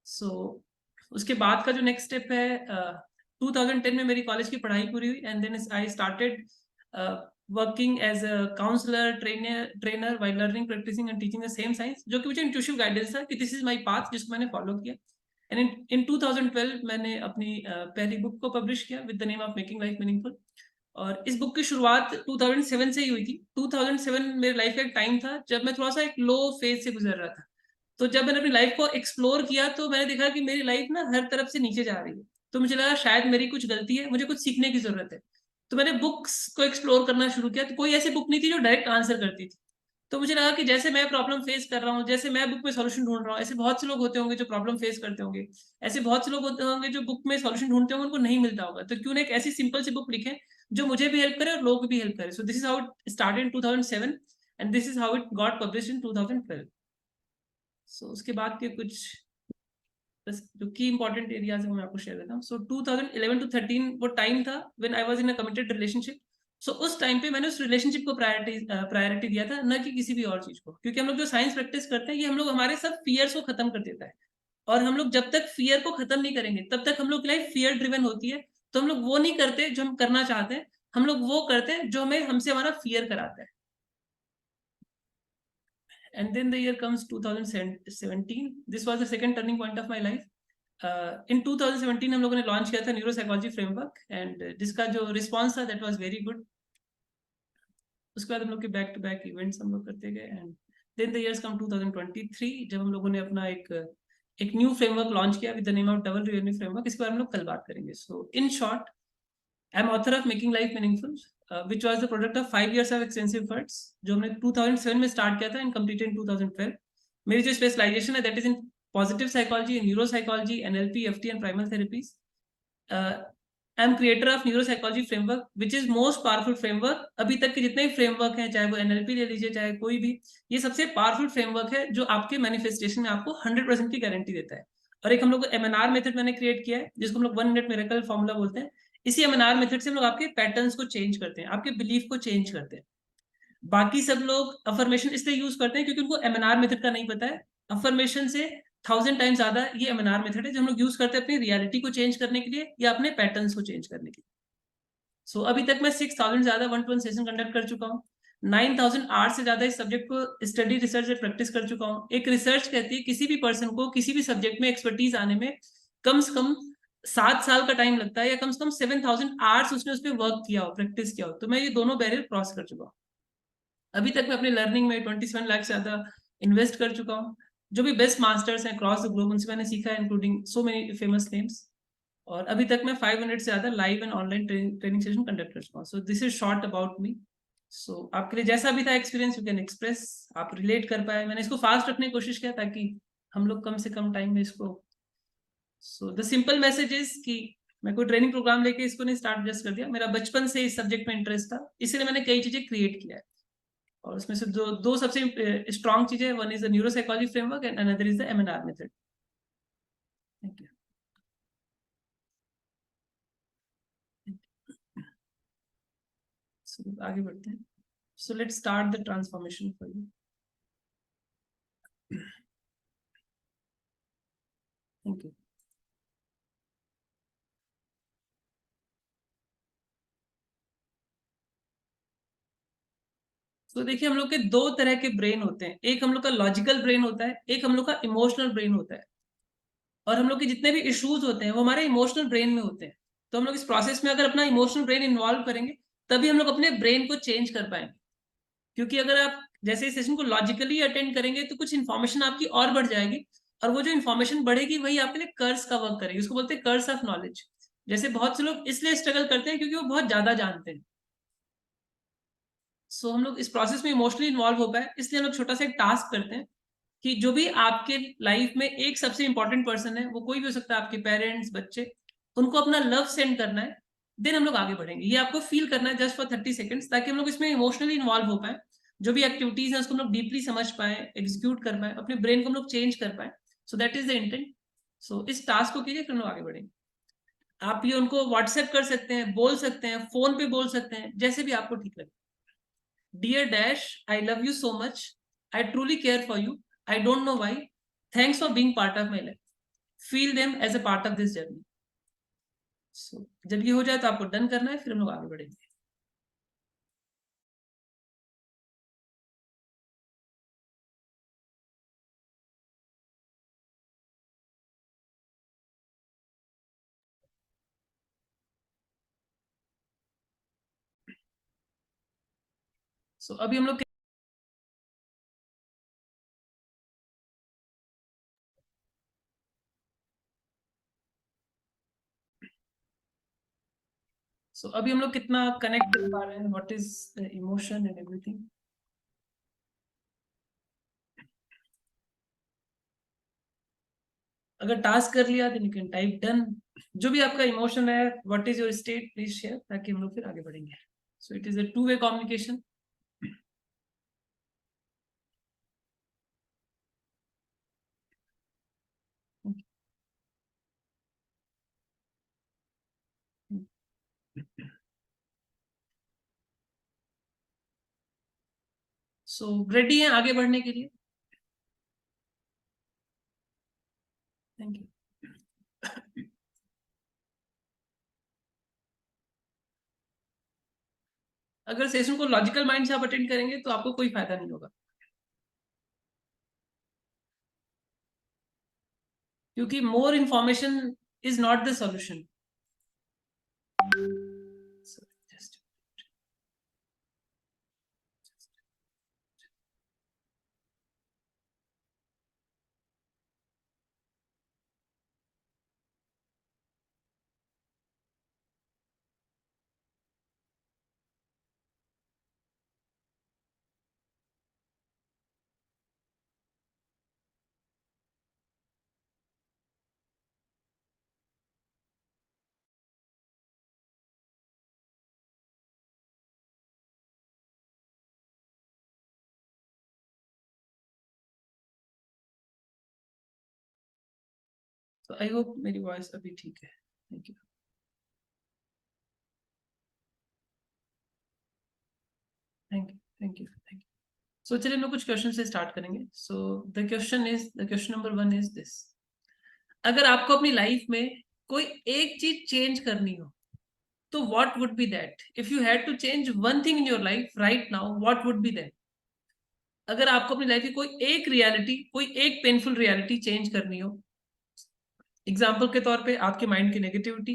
So उसके बाद का जो नेक्स्ट स्टेप है, 2010 में मेरी कॉलेज की पढ़ाई पूरी हुई, and then I started working as a counsellor, trainer while learning, practicing and teaching the same science. जो कि मुझे इंट्यूटिव गाइडेंस था कि दिस इज माय पाथ, जिसको मैंने फॉलो किया। एंड इन 2012 मैंने अपनी पहली बुक को पब्लिश किया with the name of making life meaningful. और इस बुक की शुरुआत 2007 से ही हुई थी। 2007 मेरे लाइफ का एक टाइम था जब मैं थोड़ा सा एक लो फेज से गुजर रहा था। तो जब मैंने अपनी लाइफ को एक्सप्लोर किया, तो मैंने देखा कि मेरी लाइफ ना हर तरफ से नीचे जा रही है। तो मुझे लगा शायद मेरी कुछ गलती है, मुझे कुछ सीखने की जरूरत है। तो मैंने बुक्स को एक्सप्लोर करना शुरू किया। तो कोई ऐसी बुक नहीं थी जो डायरेक्ट आंसर करती थी। तो मुझे लगा कि जैसे मैं प्रॉब्लम फेस कर रहा हूँ, जैसे मैं बुक में सॉल्यूशन ढूंढ रहा हूँ, ऐसे बहुत से लोग होते होंगे जो प्रॉब्लम फेस करते होंगे। ऐसे बहुत से लोग होते होंगे जो बुक में सॉल्यूशन ढूंढते होंगे, उनको नहीं मिलता होगा। तो क्यों ना एक ऐसी सिंपल सी बुक लिखें जो मुझे भी हेल्प करे और लोग भी हेल्प करे। सो this is how it started in 2007, and this is how it got publish in 2012। उसके बाद के कुछ बस जो की इंपॉर्टेंट एरियाज है वो मैं आपको शेयर करता हूँ। 2011 to 13 वो टाइम था when I was in a committed relationship. So उस टाइम पे मैंने उस रिलेशनशिप को प्रायोरिटी दिया था, न कि किसी भी और चीज को, क्योंकि हम लोग जो साइंस प्रैक्टिस करते हैं ये हम लोग हमारे सब फियर्स को खत्म कर देता है। और हम लोग जब तक फियर को खत्म नहीं करेंगे तब तक हम लोग की लाइफ फियर ड्रिवन होती है। तो हम लोग वो नहीं करते जो हम करना चाहते हैं, हम लोग वो करते हैं जो हमें हमसे हमारा फियर कराता है। And then the year comes 2017. This was the second turning point of my life. In 2017 हम लोगों ने लॉन्च किया था न्यूरो साइकोलॉजी फ्रेमवर्क, एंड जिसका जो रिस्पॉन्स था दैट वाज वेरी गुड। उसके बाद हम लोग के बैक टू बैक इवेंट्स हम लोग करते गए, and then the years come 2023 जब हम लोगों ने अपना एक न्यू फ्रेमवर्क लॉन्च किया with the name of double reality framework. इसके बारे में हम लोग कल बात करेंगे। So in short, I am author of making life meaningful, which was the product of 5 years of extensive efforts, जो हमने 2007 में स्टार्ट किया था एंड कंप्लीटेड इन 2012। मेरी जो स्पेशलाइजेशन है that is in positive psychology, neuro psychology, NLP, FT and primal therapies. I am creator of neuro psychology framework which is most powerful framework. अभी तक के जितने भी फ्रेमवर्क हैं, चाहे वो एनएलपी ले लीजिए चाहे कोई भी, ये सबसे पावरफुल फ्रेमवर्क है जो आपके मैनिफेस्टेशन में आपको 100% की गारंटी देता है। और एक हम लोग एमएनआर मेथड मैंने क्रिएट किया है जिसको हम लोग 1 मिनट मिरेकल फॉर्मूला बोलते हैं। इसी एमएनआर मेथड से हम लोग आपके पैटर्न्स को चेंज करते हैं, आपके बिलीफ को चेंज करते हैं। बाकी सब लोग अफर्मेशन इसलिए यूज करते हैं क्योंकि उनको एमएनआर मेथड का नहीं पता है। अफर्मेशन से 1000 टाइम्स ज्यादा ये एमएनआर मेथड है जो हम लोग यूज करते हैं अपनी रियलिटी को चेंज करने के लिए या अपने पैटर्न्स को चेंज करने के लिए। सो अभी तक मैं 6000 ज्यादा 1-to-1 सेशन कंडक्ट कर चुका हूँ। 9000 आवर्स से ज्यादा इस सब्जेक्ट को स्टडी रिसर्च से प्रैक्टिस कर चुका हूँ। एक रिसर्च कहती है किसी भी पर्सन को किसी भी सब्जेक्ट में एक्सपर्टीज आने में कम से कम 7 साल का टाइम लगता है, या कम से कम 7000 आवर्स उसने उस पर वर्क किया हो, प्रैक्टिस किया हो। तो मैं ये दोनों बैरियर क्रॉस कर चुका हूँ। अभी तक मैं अपने लर्निंग में 27 लाख से ज्यादा इन्वेस्ट कर चुका हूँ। जो भी बेस्ट मास्टर्स हैं क्रॉस द ग्लोब उनसे मैंने सीखा है, including so many famous names. और अभी तक मैं 500 से ज्यादा live and online training session conduct कर चुका हूँ। So this is short about me. So आपके लिए जैसा भी था एक्सपीरियंस यू कैन एक्सप्रेस, आप रिलेट कर पाए। मैंने इसको फास्ट रखने की कोशिश किया ताकि हम लोग कम से कम टाइम में इसको। So the simple message is कि मैं कोई ट्रेनिंग प्रोग्राम लेके इसको नहीं स्टार्ट जस्ट कर दिया, मेरा बचपन से इस सब्जेक्ट में इंटरेस्ट था, इसलिए मैंने कई चीजें क्रिएट किया है। और उसमें से दो सबसे स्ट्रॉन्ग चीजें, one is the neuro psychology framework and another is the MNR method. Thank you. So, आगे बढ़ते हैं। So let's start the transformation for you. Thank you. तो देखिए हम लोग के दो तरह के ब्रेन होते हैं, एक हम लोग का लॉजिकल ब्रेन होता है, एक हम लोग का इमोशनल ब्रेन होता है। और हम लोग के जितने भी इश्यूज होते हैं वो हमारे इमोशनल ब्रेन में होते हैं। तो हम लोग इस प्रोसेस में अगर अपना इमोशनल ब्रेन इन्वॉल्व करेंगे तभी हम लोग अपने ब्रेन को चेंज कर पाएंगे। क्योंकि अगर आप जैसे इस सेशन को लॉजिकली अटेंड करेंगे तो कुछ इन्फॉर्मेशन आपकी और बढ़ जाएगी, और वो जो इन्फॉर्मेशन बढ़ेगी वही आपके लिए कर्स का वर्क करेगी। उसको बोलते हैं कर्स ऑफ नॉलेज। जैसे बहुत से लोग इसलिए स्ट्रगल करते हैं क्योंकि वो बहुत ज्यादा जानते हैं। सो हम लोग इस प्रोसेस में इमोशनली इन्वॉल्व हो पाए, इसलिए हम लोग छोटा सा एक टास्क करते हैं कि जो भी आपके लाइफ में एक सबसे इंपॉर्टेंट पर्सन है, वो कोई भी हो सकता है, आपके पेरेंट्स, बच्चे, उनको अपना लव सेंड करना है। देन हम लोग आगे बढ़ेंगे। ये आपको फील करना है जस्ट फॉर 30 सेकेंड्स, ताकि हम लोग इसमें इमोशनली इन्वॉल्व हो पाए। जो भी एक्टिविटीज है उसको हम लोग डीपली समझ पाए, एग्जीक्यूट कर पाए, अपने ब्रेन को हम लोग चेंज कर पाए। So that is the intent. So इस टास्क को कीजिए, फिर हम लोग आगे बढ़ेंगे। आप ये उनको व्हाट्सएप कर सकते हैं, बोल सकते हैं, फोन पे बोल सकते हैं, जैसे भी आपको ठीक लगे। Dear Dash, I love you so much. I truly care for you. I don't know why. Thanks for being part of my life. Feel them as a part of this journey. So, जब ये हो जाए तो आपको done करना है, फिर हम लोग आगे बढ़ेंगे। So, अभी हम लोग अभी हम लोग कितना कनेक्ट कर पा रहे हैं, what is emotion and everything. अगर टास्क कर लिया then you can type done. जो भी आपका इमोशन है, what is your state, please share, ताकि हम लोग फिर आगे बढ़ेंगे। So it is a two way communication. So ready हैं आगे बढ़ने के लिए? Thank you. अगर सेशन को लॉजिकल माइंड से आप अटेंड करेंगे तो आपको कोई फायदा नहीं होगा, क्योंकि more information is not the solution. तो आई होप मेरी वॉइस अभी ठीक है। Thank you, thank you, thank you, thank you. So चलिए हम लोग कुछ क्वेश्चन से स्टार्ट करेंगे। So the question number 1 is this. अगर आपको अपनी लाइफ में कोई एक चीज चेंज करनी हो तो what would be that? If you had to change one thing in your life right now, what would be that? अगर आपको अपनी लाइफ की कोई एक रियलिटी, कोई एक पेनफुल रियलिटी चेंज करनी हो, एग्जाम्पल के तौर पे आपके माइंड की नेगेटिविटी,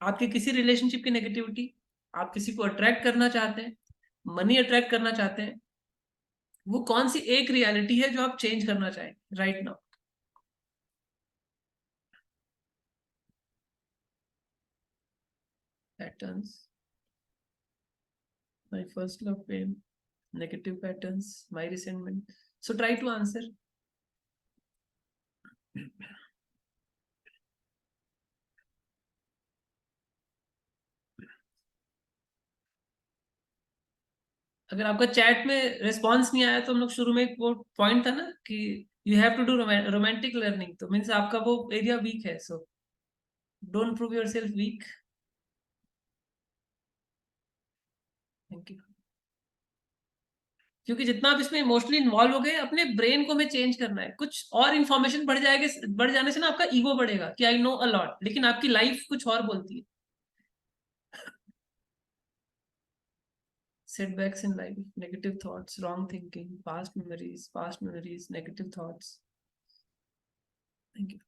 आपके किसी रिलेशनशिप की नेगेटिविटी, आप किसी को अट्रैक्ट करना चाहते हैं, मनी अट्रैक्ट करना चाहते हैं, वो कौन सी एक रियलिटी है जो आप चेंज करना चाहें right now? Patterns, my first love pain, negative patterns, my resentment. So try to answer. अगर आपका चैट में रिस्पॉन्स नहीं आया तो हम लोग शुरू में एक वो पॉइंट था ना कि you have to do romantic learning, तो मीन्स आपका वो एरिया वीक है, so don't prove yourself weak. Thank you. क्योंकि जितना आप इसमें इमोशनली इन्वॉल्व हो गए, अपने ब्रेन को हमें चेंज करना है। कुछ और इन्फॉर्मेशन बढ़ जाएगा, बढ़ जाने से ना आपका ईगो बढ़ेगा कि आई नो अ लॉट, लेकिन आपकी लाइफ कुछ और बोलती है। Setbacks in life, negative thoughts, wrong thinking, past memories, negative thoughts. Thank you.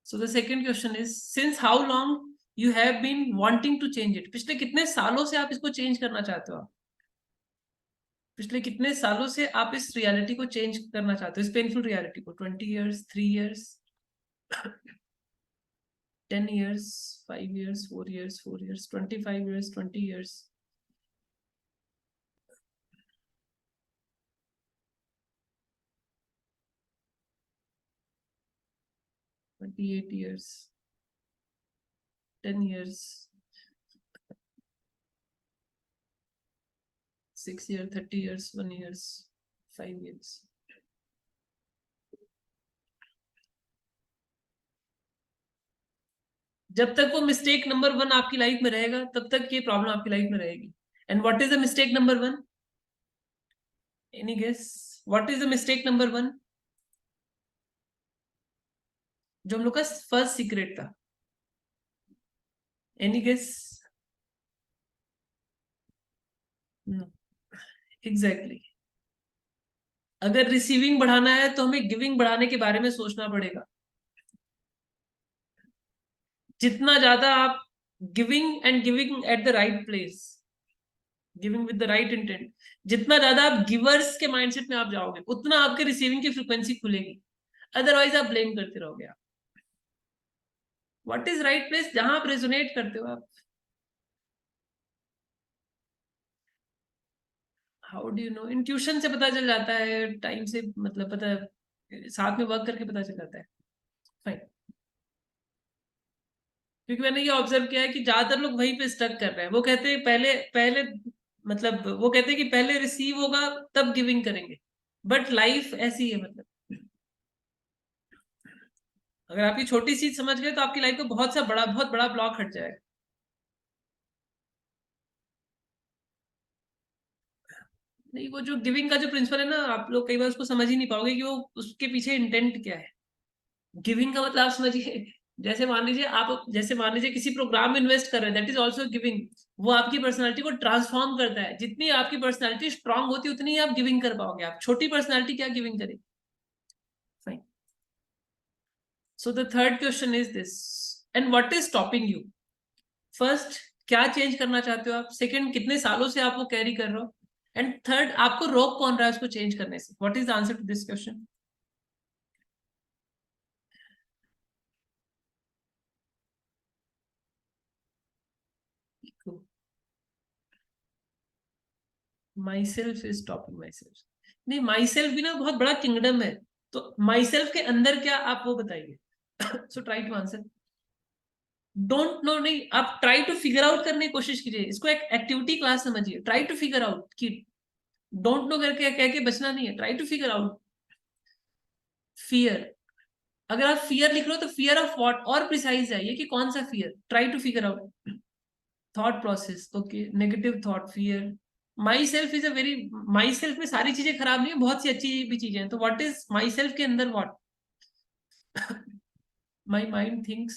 So the second question is, since how long you have been wanting to change it? पिछले कितने सालों से आप इसको चेंज करना चाहते हो? पिछले कितने सालों से आप इस रियलिटी को चेंज करना चाहते हो, इस पेनफुल रियलिटी को? 20 years, 3 years, 10 years, 5 years, 4 years, 4 years, 25 years, 20 years. $28 years, 10 years, 6 years, 30 years, 1 years, 5 years. जब तक वो मिस्टेक नंबर 1 आपकी लाइफ में रहेगा तब तक ये प्रॉब्लम आपकी लाइफ में रहेगी। And what is the mistake number 1? Any guess? What is the mistake number 1 जो हम लोग का फर्स्ट सीक्रेट था? Any guess? एग्जैक्टली। अगर रिसीविंग बढ़ाना है तो हमें गिविंग बढ़ाने के बारे में सोचना पड़ेगा। जितना ज्यादा आप giving at the right place, giving with the right intent, जितना ज्यादा आप गिवर्स के माइंडसेट में आप जाओगे उतना आपके रिसीविंग की फ्रीक्वेंसी खुलेगी। अदरवाइज आप ब्लेम करते रहोगे। आप व्हाट इज राइट प्लेस? जहां आप रेजोनेट करते हो। आप how do you know? Intuition से पता चल जाता है, टाइम से मतलब पता है, साथ में वर्क करके पता चल जाता है। फाइन। क्योंकि मैंने ये ऑब्जर्व किया है कि ज्यादातर लोग वहीं पे स्टक कर रहे हैं। वो कहते हैं पहले पहले मतलब वो कहते हैं कि पहले रिसीव होगा तब गिविंग करेंगे, बट लाइफ ऐसी है। मतलब अगर आपकी छोटी चीज समझ गए तो आपकी लाइफ को बहुत बड़ा ब्लॉक हट जाएगा। नहीं, वो जो गिविंग का जो प्रिंसिपल है ना, आप लोग कई बार उसको समझ ही नहीं पाओगे कि वो उसके पीछे इंटेंट क्या है। गिविंग का मतलब आप समझिए, जैसे मान लीजिए किसी प्रोग्राम में इन्वेस्ट कर रहे हैं, दैट इज ऑल्सो गिविंग। वो आपकी पर्सनालिटी को ट्रांसफॉर्म करता है। जितनी आपकी पर्सनालिटी स्ट्रांग होती है उतनी ही आप गिविंग कर पाओगे। आप छोटी पर्सनालिटी क्या गिविंग करेगी? Fine. So the third question is this, and what is stopping you? First, क्या चेंज करना चाहते हो आप? सेकंड, कितने सालों से आप वो कैरी कर रहे हो? एंड थर्ड, आपको रोक कौन रहा है उसको चेंज करने से? What is the answer to this question? Myself is stopping myself. नहीं, माई सेल्फ भी ना बहुत बड़ा किंगडम है। तो माई सेल्फ के अंदर क्या, आप वो बताइए। So try to answer. Don't know नहीं, आप ट्राई टू फिगर आउट करने की कोशिश कीजिए। इसको एक एक्टिविटी क्लास समझिए। ट्राई टू फिगर आउट कि डोंट नो करके कह के बचना नहीं है। Try to figure out. Fear, अगर आप फियर लिख रहे हो तो फियर ऑफ व्हाट, और प्रिसाइज जाइए कि कौन सा fear. Try to figure out. Thought process, okay, negative thought, fear. Myself is a very, myself में सारी चीजें खराब नहीं है, बहुत सी अच्छी भी चीजें हैं। तो व्हाट इज माई सेल्फ के अंदर what? My mind thinks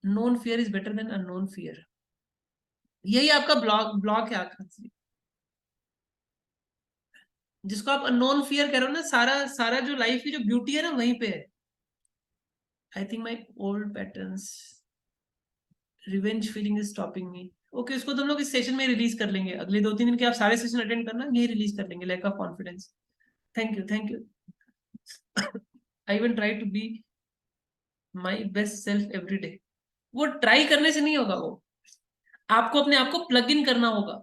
known fear is better than unknown fear. यही आपका ब्लॉक है आखिर से, जिसको आप अननोन फियर कह रहे हो ना। सारा सारा जो लाइफ की जो ब्यूटी है ना, वहीं पे है। I think my old patterns, revenge feeling is stopping me. Okay, उसको तो हम लोग इस सेशन में रिलीज कर लेंगे। अगले 2-3 दिन के आप सारे सेशन अटेंड करना, यही रिलीज कर लेंगे। Lack of confidence. Thank you, thank you. I will try to be my best self every day. वो ट्राई करने से नहीं होगा, वो आपको अपने आप को प्लग इन करना होगा।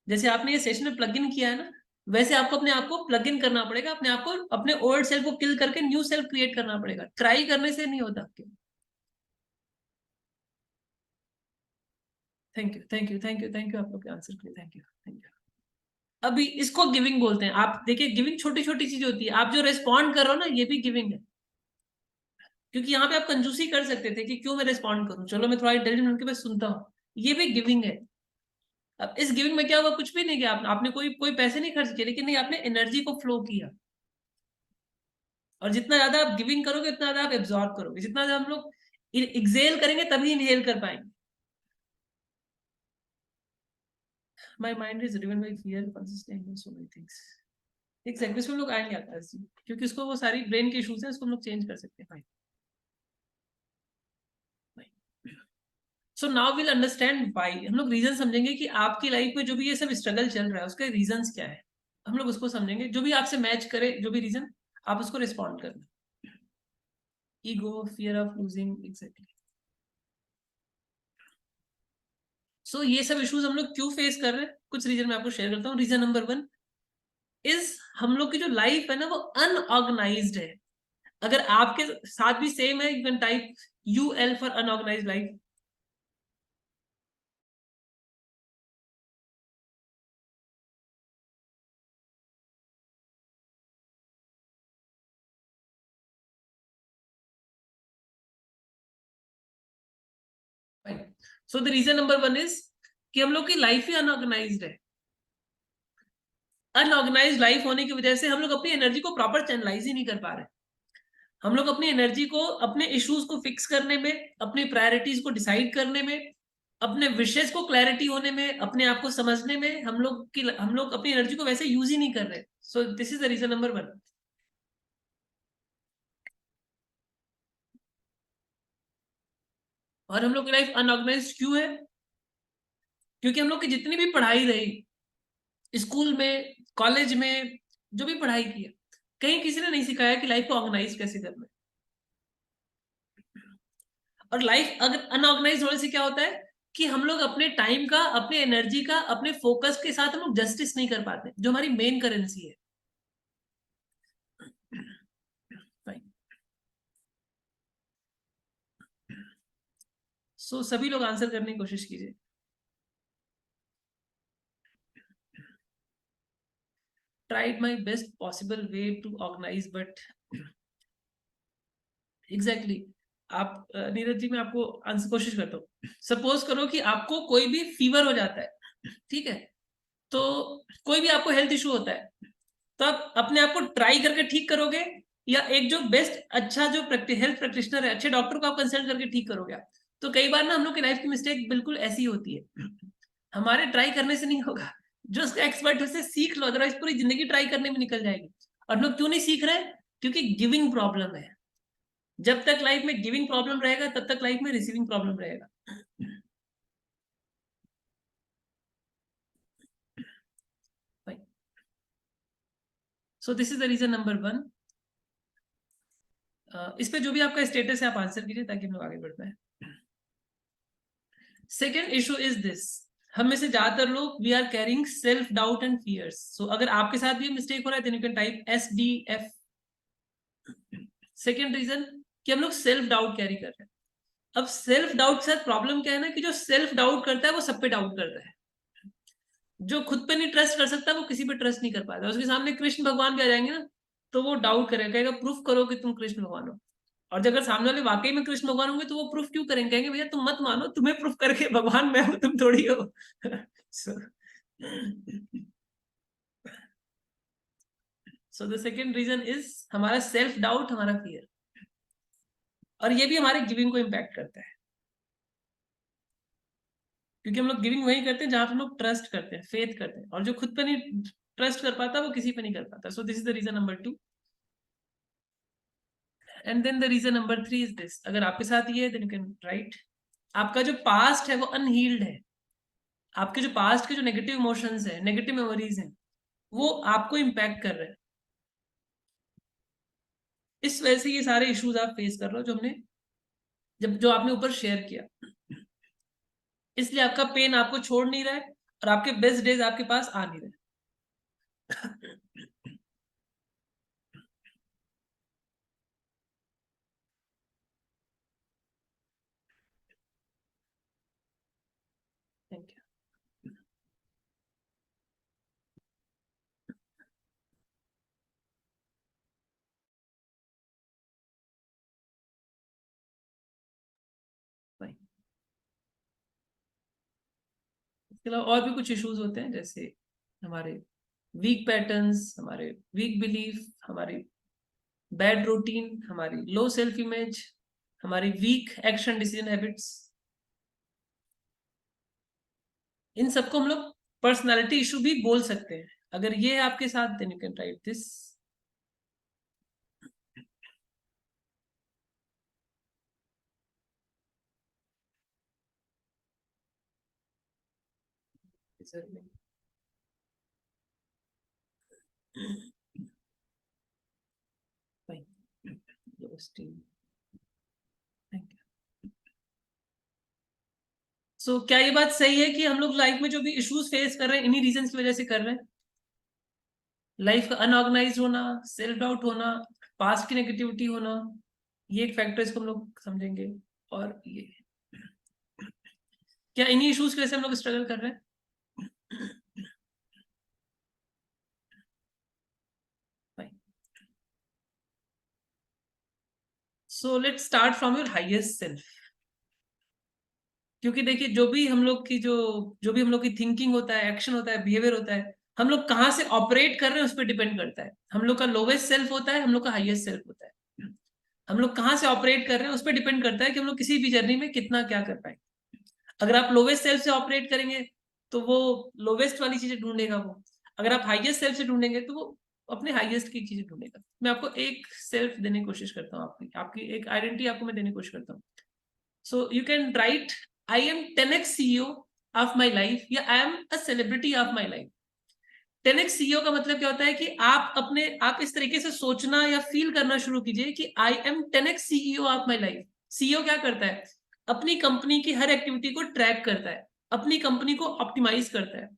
जैसे आपने ये सेशन में प्लग इन किया है ना, वैसे आपको अपने आप को प्लग इन करना पड़ेगा। अपने आप को, अपने ओल्ड सेल्फ को किल करके न्यू सेल्फ क्रिएट करना पड़ेगा। ट्राई करने से नहीं होता। Thank you, thank you, thank you, thank you आप लोग के आंसर के लिए। Thank you, thank you. अभी इसको गिविंग बोलते हैं। आप देखिए, गिविंग छोटी छोटी चीज होती है। आप जो रेस्पॉन्ड कर रहे हो ना, ये भी गिविंग है। क्योंकि यहाँ पे आप कंजूसी कर सकते थे कि क्यों मैं रेस्पॉन्ड करूं, चलो मैं थोड़ा इंटेलिजेंट होकर बस सुनता हूँ। ये भी गिविंग है। अब इस गिविंग में क्या हुआ? कुछ भी नहीं किया आपने कोई कोई पैसे नहीं खर्च किए, लेकिन नहीं, आपने एनर्जी को फ्लो किया। और जितना ज्यादा आप गिविंग करोगे उतना ज्यादा आप एब्जॉर्ब करोगे। जितना ज्यादा हम लोग एक्सेल करेंगे तभी इनहेल कर पाएंगे। My mind is driven by fear, consistent in so many things. Exactly, इसमें हम लोग आएंगे आता है, क्योंकि इसको वो सारी ब्रेन के इश्यूज हैं, इसको हम लोग चेंज कर सकते हैं। So now will understand why. हम लोग रीजन समझेंगे कि आपकी लाइफ में जो भी ये सब स्ट्रगल चल रहा है उसके रीजंस क्या है। हम लोग उसको समझेंगे। जो भी आपसे मैच करे, जो भी रीजन, आप उसको रिस्पॉन्ड करना। Ego, fear of losing, exactly. So ये सब इश्यूज हम लोग क्यों फेस कर रहे हैं, कुछ रीजन मैं आपको शेयर करता हूँ। रीजन नंबर 1 इज, हम लोग की जो लाइफ है ना, वो अनऑर्गेनाइज्ड है। अगर आपके साथ भी सेम है, you can type UL for unorganised life. So the reason number 1 is कि हम लोग की लाइफ ही अनऑर्गेनाइज्ड है। अनऑर्गेनाइज लाइफ होने की वजह से हम लोग अपनी एनर्जी को प्रॉपर चैनलाइज ही नहीं कर पा रहे। हम लोग अपनी एनर्जी को अपने इश्यूज को फिक्स करने में, अपनी प्रायोरिटीज को डिसाइड करने में, अपने विशेष को क्लैरिटी होने में, अपने आप को समझने में, हम लोग अपनी एनर्जी को वैसे यूज ही नहीं कर रहे। So this is the reason number 1। और हम लोग की लाइफ अनऑर्गेनाइज क्यों है? क्योंकि हम लोग की जितनी भी पढ़ाई रही, स्कूल में, कॉलेज में, जो भी पढ़ाई की है, कहीं किसी ने नहीं सिखाया कि लाइफ को ऑर्गेनाइज कैसे करना है। और लाइफ अगर अनऑर्गेनाइज होने से क्या होता है कि हम लोग अपने टाइम का, अपने एनर्जी का, अपने फोकस के साथ हम लोग जस्टिस नहीं कर पाते, जो हमारी मेन करेंसी है। सो सभी लोग आंसर करने की कोशिश कीजिए। Tried my best possible way to organise but, exactly. आप नीरज जी, मैं आपको आंसर कोशिश करता हूँ। सपोज करो कि आपको कोई भी फीवर हो जाता है, ठीक है? तो कोई भी आपको हेल्थ इशू होता है तो आप अपने आप को ट्राई करके ठीक करोगे, या एक जो बेस्ट अच्छा जो हेल्थ प्रैक्टिशनर है, अच्छे डॉक्टर को आप कंसल्ट करके ठीक करोगे आप? तो कई बार ना हम लोग की लाइफ की मिस्टेक बिल्कुल ऐसी होती है, हमारे ट्राई करने से नहीं होगा, जो उसका एक्सपर्ट है उससे सीख लो, अदरवाइज पूरी जिंदगी ट्राई करने में निकल जाएगी। और लोग क्यों नहीं सीख रहे? क्योंकि गिविंग प्रॉब्लम है। जब तक लाइफ में गिविंग प्रॉब्लम रहेगा तब तक लाइफ में रिसीविंग प्रॉब्लम रहेगा। So this is the reason number 1। इस पे जो भी आपका स्टेटस है आप आंसर कीजिए ताकि हम लोग आगे बढ़ पाए। सेकेंड इशू इज दिस, हम में से ज्यादातर लोग we are carrying self doubt and fears. So अगर आपके साथ भी मिस्टेक हो रहा है then you can type SDF। Second reason कि हम लोग सेल्फ डाउट कैरी कर रहे हैं। अब सेल्फ डाउट के साथ प्रॉब्लम क्या है ना, कि जो सेल्फ डाउट करता है वो सब पे डाउट करता है। जो खुद पे नहीं ट्रस्ट कर सकता वो किसी पे ट्रस्ट नहीं कर पाता। उसके सामने कृष्ण भगवान भी आ जाएंगे ना तो वो डाउट करेगा, कहेगा प्रूफ करो कि तुम कृष्ण भगवान हो। और जब अगर सामने वाले वाकई में कृष्ण भगवान होंगे तो वो प्रूफ क्यों करेंगे, कहेंगे भैया तुम मत मानो, तुम्हें प्रूफ करके भगवान मैं हूं, तुम थोड़ी हो। So the second reason is हमारा सेल्फ डाउट, हमारा फियर। और ये भी हमारे गिविंग को इम्पैक्ट करता है, क्योंकि हम लोग गिविंग वही करते हैं जहां पे हम लोग ट्रस्ट करते हैं, फेथ करते हैं, और जो खुद पे नहीं ट्रस्ट कर पाता वो किसी पे नहीं कर पाता। So this is the reason number 2। And then the reason number 3 is this, अगर आपके साथ ये है देन यू कैन राइट, आपका जो पास्ट है वो अनहील्ड है। आपके जो पास्ट के जो नेगेटिव इमोशंस है, नेगेटिव मेमोरीज हैं, वो आपको इम्पैक्ट कर रहे हैं। इस वजह से ये सारे इश्यूज आप फेस कर रहे हो जो हमने जब जो आपने ऊपर शेयर किया। इसलिए आपका पेन आपको छोड़ नहीं रहा है और आपके बेस्ट डेज आपके पास आ नहीं रहे। Thank you. इसके अलावा और भी कुछ इश्यूज होते हैं, जैसे हमारे वीक पैटर्न्स, हमारे वीक बिलीफ, हमारी बैड रूटीन, हमारी लो सेल्फ इमेज, हमारी वीक एक्शन डिसीजन हैबिट्स, इन सबको हम लोग पर्सनालिटी इशू भी बोल सकते हैं। अगर ये है आपके साथ then you can write this. So क्या ये बात सही है कि हम लोग लाइफ में जो भी इश्यूज फेस कर रहे हैं इन्हीं रीजन की वजह से कर रहे हैं? लाइफ का अनऑर्गेनाइज होना, सेल्फ डाउट होना, पास्ट की नेगेटिविटी होना, ये एक फैक्टर इसको हम लोग समझेंगे। और ये क्या इन्हीं इश्यूज की वजह से हम लोग स्ट्रगल कर रहे हैं? सो let's start from your highest self. क्योंकि देखिए जो भी हम लोग की जो भी हम लोग की थिंकिंग होता है, एक्शन होता है, बिहेवियर होता है, हम लोग कहाँ से ऑपरेट कर रहे हैं उस पर डिपेंड करता है। हम लोग का लोवेस्ट सेल्फ होता है, हम लोग का हाईएस्ट सेल्फ होता है। हम लोग कहाँ से ऑपरेट कर रहे हैं उस पर डिपेंड करता है कि हम लोग किसी भी जर्नी में कितना क्या कर पाए। अगर आप लोवेस्ट सेल्फ से ऑपरेट करेंगे तो वो लोवेस्ट वाली चीजें ढूंढेगा वो। अगर आप हाईएस्ट सेल्फ से ढूंढेंगे तो वो अपने हाईएस्ट की चीजें ढूंढेगा। मैं आपको एक सेल्फ देने की कोशिश करता हूँ, आपकी आपकी एक आइडेंटिटी आपको मैं देने की कोशिश करता हूँ। So you can write I am 10x CEO of my life, या I am a celebrity of my life. 10x CEO का मतलब क्या होता है कि आप इस तरीके से सोचना या फील करना शुरू कीजिए कि आई am 10x CEO of my life. CEO क्या करता है? अपनी कंपनी की हर एक्टिविटी को ट्रैक करता है, अपनी कंपनी को ऑप्टिमाइज करता है।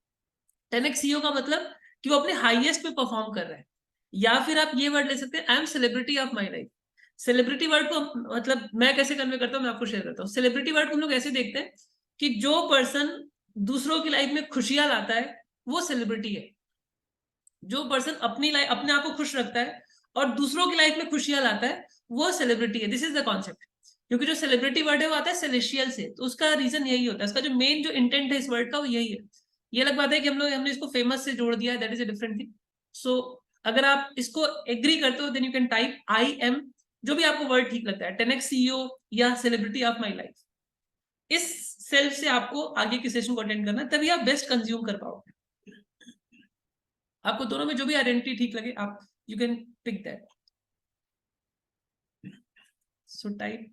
10x CEO का मतलब कि वो अपने हाईएस्ट पे परफॉर्म कर रहा है। या फिर आप ये वर्ड ले सकते हैं I am celebrity of my life. Celebrity word को मतलब मैं कैसे कन्वे करता हूँ मैं आपको शेयर करता हूँ। सेलिब्रिटी वर्ड को हम लोग ऐसे देखते हैं कि जो पर्सन दूसरों की लाइफ में खुशियां लाता है वो सेलिब्रिटी है। जो पर्सन अपनी लाइफ अपने आप को खुश रखता है और दूसरों की लाइफ में खुशियां लाता है वो सेलिब्रिटी है। This is the concept. क्योंकि जो सेलिब्रिटी वर्ड है वो आता है सेलेशियल से, तो उसका रीजन यही होता है, उसका जो मेन जो इंटेंट है इस वर्ड का वो यही है। ये अलग बात है कि हमने इसको फेमस से जोड़ दिया, that is a different thing. So अगर आप इसको एग्री करते हो then you can type I am, जो भी आपको वर्ड ठीक लगता है, 10x CEO या सेलिब्रिटी ऑफ माई लाइफ. इस सेल्फ से आपको आगे की सेशन को अटेंड करना है, तभी आप बेस्ट कंज्यूम कर पाओगे. आपको दोनों में जो भी आइडेंटिटी ठीक लगे आप you can pick that. So type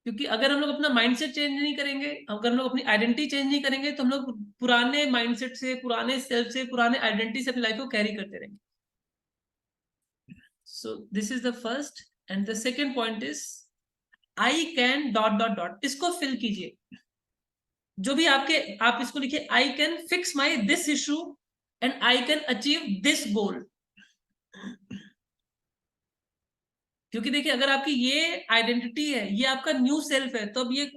क्योंकि अगर हम लोग अपना माइंडसेट चेंज नहीं करेंगे, अगर हम लोग अपनी आइडेंटिटी चेंज नहीं करेंगे, तो हम लोग पुराने माइंडसेट से, पुराने सेल्फ से, पुराने आइडेंटिटी से अपनी लाइफ को कैरी करते रहेंगे. सो this is the first and the second point is I can dot dot dot. इसको फिल कीजिए. जो भी आप इसको लिखिए, I can fix my this issue and I can achieve this goal. क्योंकि देखिए अगर आपकी ये आइडेंटिटी है, ये आपका न्यू सेल्फ है, तो अब ये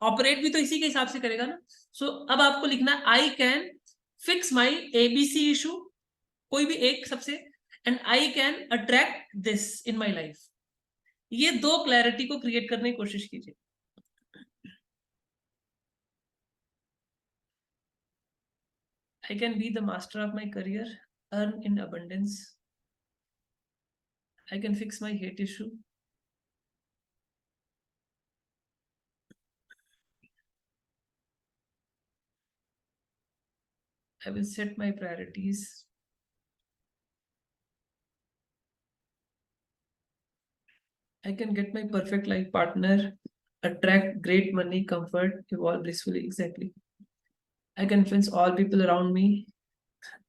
ऑपरेट भी तो इसी के हिसाब से करेगा ना. सो अब आपको लिखना है I can fix my ABC issue, कोई भी एक सबसे, and I can attract this in my life. ये दो क्लैरिटी को क्रिएट करने की कोशिश कीजिए. I can be the master of my career, earn in abundance. I can fix my hate issue. I will set my priorities. I can get my perfect life partner, attract great money, comfort, evolve blissfully. Exactly. I can influence all people around me.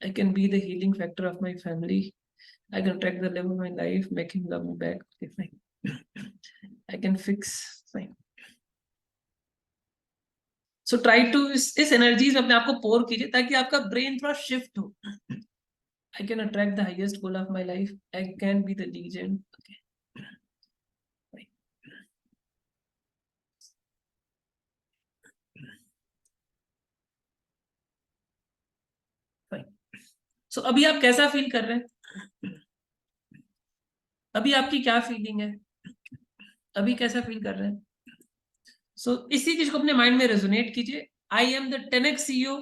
I can be the healing factor of my family. I can attract the love of my life, make him love me back. Okay, fine. I can fix. Fine. So try to इस energies में अपने आप को पोर कीजिए ताकि आपका brain थोड़ा shift हो. I can attract the highest goal of my life. I can be the legend. So अभी आप कैसा फील कर रहे हैं? अभी आपकी क्या फीलिंग है? अभी कैसा फील कर रहे हैं? सो इसी चीज को अपने माइंड में रेजोनेट कीजिए. I am the 10x CEO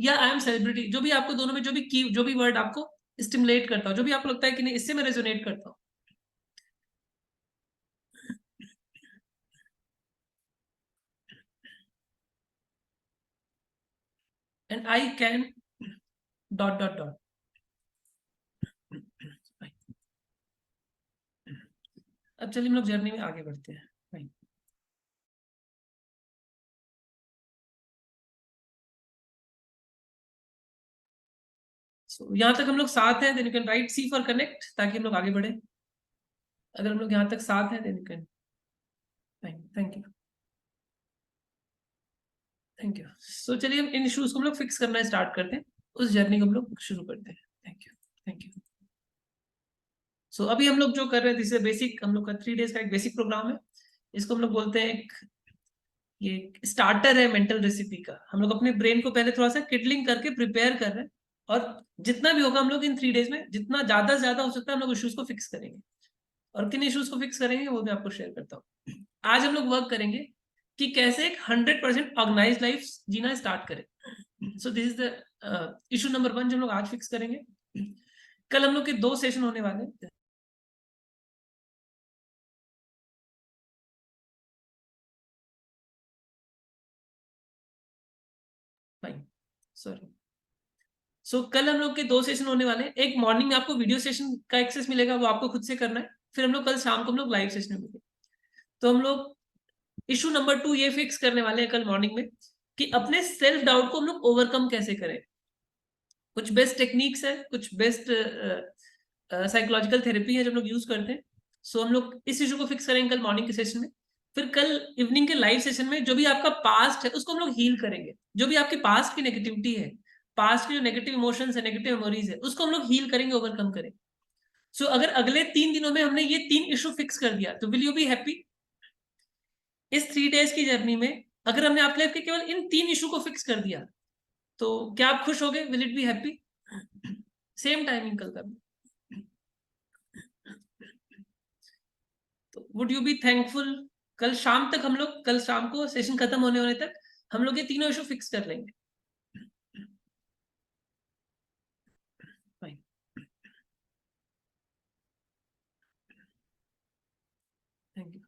या आई एम सेलिब्रिटी, जो भी आपको दोनों में जो भी वर्ड आपको स्टिमुलेट करता हो, जो भी आपको लगता है कि नहीं इससे मैं रेजोनेट करता हूँ. And I can dot dot dot. अब चलिए हम लोग जर्नी में आगे बढ़ते हैं. यहाँ तक हम लोग साथ हैं, then you can write C for connect, ताकि हम लोग आगे बढ़े. अगर हम लोग यहाँ तक साथ हैं then you can. Thank you. Thank you. So चलिए हम इन इश्यूज को हम लोग फिक्स करना स्टार्ट करते हैं. उस जर्नी को हम लोग शुरू करते हैं. Thank you. Thank you. So अभी हम लोग जो कर रहे हैं, दिस बेसिक, हम लोग का 3 days का एक बेसिक प्रोग्राम है. इसको हम लोग बोलते हैं ये स्टार्टर है मेंटल रेसिपी का. हम लोग अपने ब्रेन को पहले थोड़ा सा किडलिंग करके प्रिपेयर कर रहे हैं, और जितना भी होगा हम लोग इन 3 days में, जितना ज्यादा से ज्यादा हो सकता है हम लोग इश्यूज को फिक्स करेंगे. और किन इश्यूज को फिक्स करेंगे वो मैं आपको शेयर करता हूँ. आज हम लोग वर्क करेंगे कि कैसे एक 100% ऑर्गेनाइज लाइफ जीना स्टार्ट करें. सो this is the issue number 1 जो हम लोग आज फिक्स करेंगे. कल हम लोग के 2 सेशन होने वाले हैं. सॉरी. सो कल हम लोग के 2 सेशन होने वाले हैं. एक मॉर्निंग में आपको वीडियो सेशन का एक्सेस मिलेगा, वो आपको खुद से करना है. फिर हम लोग कल शाम को हम लोग लाइव सेशन में मिलेंगे. तो हम लोग इशू नंबर 2 ये फिक्स करने वाले हैं कल मॉर्निंग में कि अपने सेल्फ डाउट को हम लोग ओवरकम कैसे करें. कुछ बेस्ट टेक्निक्स है, कुछ बेस्ट साइकोलॉजिकल थेरेपी है जो हम लोग यूज करते हैं. सो हम लोग इस इशू को फिक्स करेंगे कल मॉर्निंग के सेशन में. फिर कल इवनिंग के लाइव सेशन में जो भी आपका पास्ट है उसको हम लोग हील करेंगे. जो भी आपके पास्ट की नेगेटिविटी है, पास्ट की जो नेगेटिव इमोशंस है, नेगेटिव मेमोरीज है, उसको हम लोग हील करेंगे, ओवरकम करेंगे. सो अगर अगले 3 दिनों में हमने ये 3 इशू फिक्स कर दिया तो विल यू बी हैप्पी? इस 3 days की जर्नी में अगर हमने आपके लाइफ के केवल इन 3 इशू को फिक्स कर दिया तो क्या आप खुश हो गए? Will it be happy? Same timing कल का. तो वुड यू बी थैंकफुल? कल शाम तक हम लोग, कल शाम को सेशन खत्म होने तक हम लोग ये तीनों इशू फिक्स कर लेंगे। Thank you.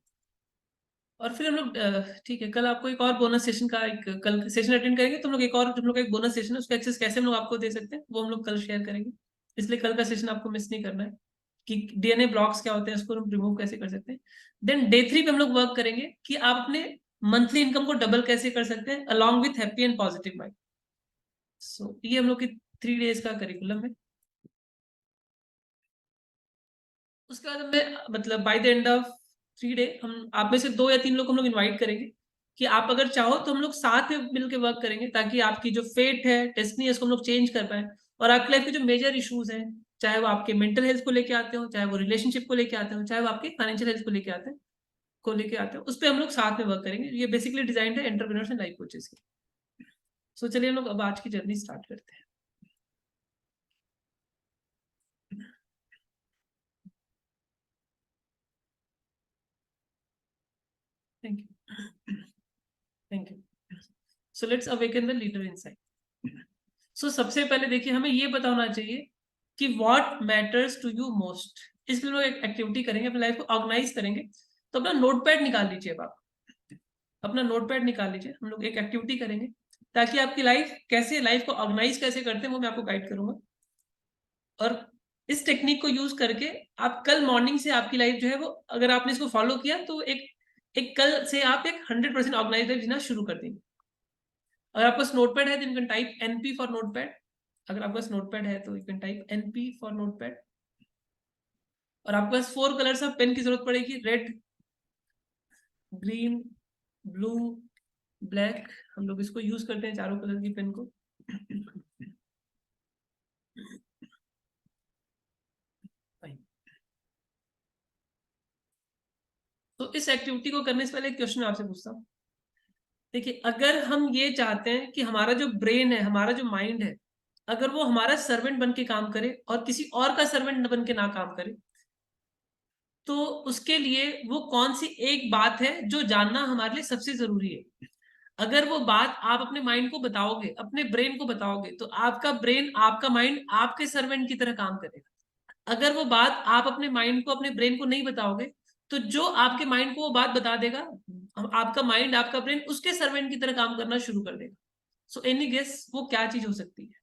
और फिर हम लोग ठीक है, कल आपको एक और बोनस सेशन का, एक कल सेशन अटेंड करेंगे तो हम लोग एक और, हम लोग का एक बोनस सेशन है, उसका एक्सेस कैसे हम लोग आपको दे सकते हैं वो हम लोग कल शेयर करेंगे। इसलिए कल का सेशन आपको मिस नहीं करना है कि डीएनए ब्लॉक्स क्या होते हैं, उसको हम रिमूव कैसे कर सकते हैं। देन डे 3 पे हम लोग वर्क करेंगे कि आप अपने मंथली इनकम को डबल कैसे कर सकते हैं along with happy and positive mind. So ये हम लोग की 3 डेज का करिकुलम है। उसके बाद हमें मतलब by the end of 3 day हम आप में से 2 या 3 लोग हम लोग इनवाइट करेंगे कि आप अगर चाहो तो हम लोग साथ में मिलकर वर्क करेंगे, ताकि आपकी जो फेट है, डेस्टिनी है, उसको हम लोग चेंज कर पाए। और आपकी लाइफ के जो मेजर इश्यूज हैं, चाहे वो आपके मेंटल हेल्थ को लेके आते हो, चाहे वो रिलेशनशिप को लेके आते हो, चाहे वो आपके फाइनेंशियल हेल्थ को लेके आते हो, उस पर हम लोग साथ में वर्क करेंगे। ये बेसिकली डिजाइन है एंटरप्रेन्योर्स एंड लाइफ कोचेस की। सो चलिए हम लोग अब आज की जर्नी स्टार्ट करते हैं। Thank you. Thank you. So let's awaken the leader inside. So सबसे पहले देखिए, हमें ये पता होना चाहिए कि what matters to you most. इसलिए लोग एक एक्टिविटी करेंगे, अपनी लाइफ को ऑर्गेनाइज करेंगे। तो अपना नोटपैड निकाल लीजिए। अब आप अपना नोटपैड निकाल लीजिए, हम लोग एक एक्टिविटी करेंगे ताकि आपकी लाइफ को ऑर्गेनाइज कैसे करते हैं वो मैं आपको गाइड करूंगा। और इस टेक्निक को यूज करके आप कल मॉर्निंग से आपकी लाइफ जो है वो, अगर आपने इसको फॉलो किया तो एक एक कल से आप एक 100% ऑर्गेनाइज लाइफ जीना शुरू कर देंगे। अगर आपके पास नोटपैड है तो you can type NP for notepad. अगर आपके पास नोटपैड है तो you can type NP for notepad. और आपके पास 4 कलर्स ऑफ पेन की जरूरत पड़ेगी, रेड, ग्रीन, ब्लू, ब्लैक। हम लोग इसको यूज करते हैं चारों कलर की पेन को। तो इस एक्टिविटी को करने से पहले एक क्वेश्चन आपसे पूछता हूँ। देखिए, अगर हम ये चाहते हैं कि हमारा जो ब्रेन है, हमारा जो माइंड है, अगर वो हमारा सर्वेंट बन के काम करे और किसी और का सर्वेंट बन के ना काम करे, तो उसके लिए वो कौन सी एक बात है जो जानना हमारे लिए सबसे जरूरी है। अगर वो बात आप अपने माइंड को बताओगे, अपने ब्रेन को बताओगे, तो आपका ब्रेन, आपका माइंड आपके सर्वेंट की तरह काम करेगा। अगर वो बात आप अपने माइंड को, अपने ब्रेन को नहीं बताओगे, तो जो आपके माइंड को वो बात बता देगा, आपका माइंड, आपका ब्रेन उसके सर्वेंट की तरह काम करना शुरू कर देगा। सो एनी गेस वो क्या चीज हो सकती है?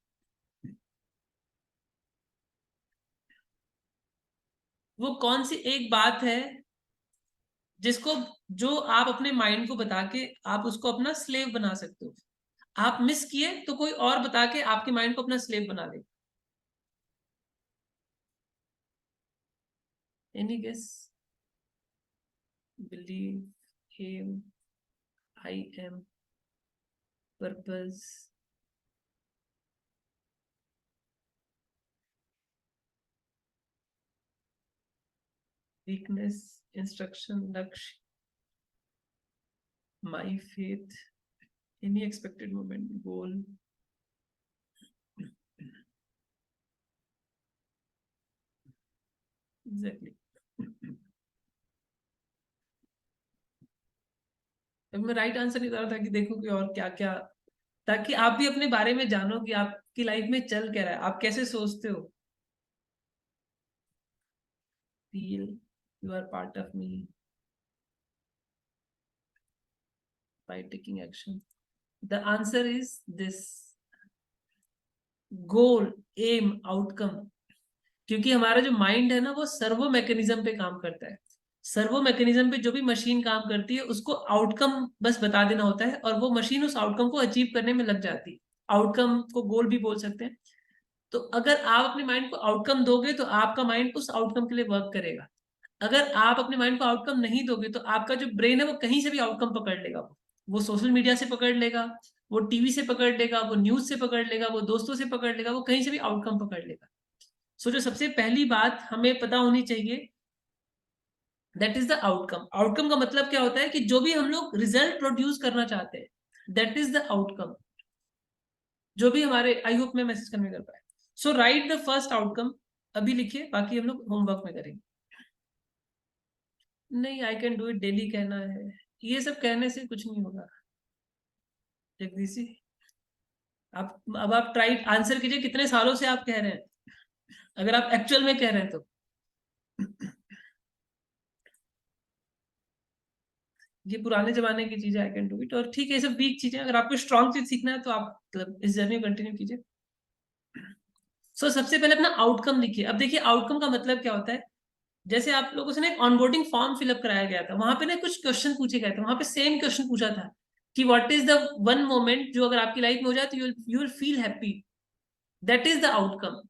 वो कौन सी एक बात है जिसको, जो आप अपने माइंड को बता के आप उसको अपना स्लेव बना सकते हो? आप मिस किए तो कोई और बता के आपके माइंड को अपना स्लेव बना दे। Any guess? Believe, am, I am, purpose, weakness, instruction, लक्ष्य, my faith, any expected moment, goal. Exactly. मैं राइट आंसर नहीं दे रहा था कि देखो कि और क्या क्या, ताकि आप भी अपने बारे में जानो कि आपकी लाइफ में चल क्या रहा है, आप कैसे सोचते हो। Feel you are part of me by taking action. The answer is this: goal, aim, outcome. क्योंकि हमारा जो माइंड है ना, वो सर्वो मैकेनिज्म पे काम करता है। सर्वो मैकेनिज्म पे जो भी मशीन काम करती है, उसको आउटकम बस बता देना होता है और वो मशीन उस आउटकम को अचीव करने में लग जाती है। आउटकम को गोल भी बोल सकते हैं। तो अगर आप अपने माइंड को आउटकम दोगे तो आपका माइंड उस आउटकम के लिए वर्क करेगा। अगर आप अपने माइंड को आउटकम नहीं दोगे तो आपका जो ब्रेन है वो कहीं से भी आउटकम पकड़ लेगा। वो सोशल मीडिया से पकड़ लेगा, वो टीवी से पकड़ लेगा, वो न्यूज से पकड़ लेगा, वो दोस्तों से पकड़ लेगा, वो कहीं से भी आउटकम पकड़ लेगा। सो जो सबसे पहली बात हमें पता होनी चाहिए, that is the outcome. Outcome का मतलब क्या होता है कि जो भी हम लोग रिजल्ट प्रोड्यूस करना चाहते हैं, दैट इज द आउटकम। जो भी हमारे, आई होप मैं मैसेज कन्वे कर पाए। सो राइट द फर्स्ट आउटकम। अभी लिखिए, बाकी हम लोग होमवर्क में करेंगे। नहीं, I can do it daily कहना है, ये सब कहने से कुछ नहीं होगा जगदीश जी। आप अब आप ट्राई आंसर कीजिए, कितने सालों से आप कह रहे हैं, अगर आप एक्चुअल में कह रहे हैं तो। ये पुराने जमाने की चीजें, आई कैन डू इट, और ठीक है, ये सब वीक चीजें, अगर आपको स्ट्रॉन्ग चीज सीखना है तो आप मतलब इस जर्नी को कंटिन्यू कीजिए। सबसे पहले अपना आउटकम लिखिए। अब देखिए आउटकम का मतलब क्या होता है, जैसे आप लोगों से ना एक ऑनबोर्डिंग फॉर्म फिलअप कराया गया था, वहां पे ना कुछ क्वेश्चन पूछे गए थे, वहां पे सेम क्वेश्चन पूछा था कि what is the one moment जो अगर आपकी लाइफ में हो जाए तो you will feel happy, that is the outcome.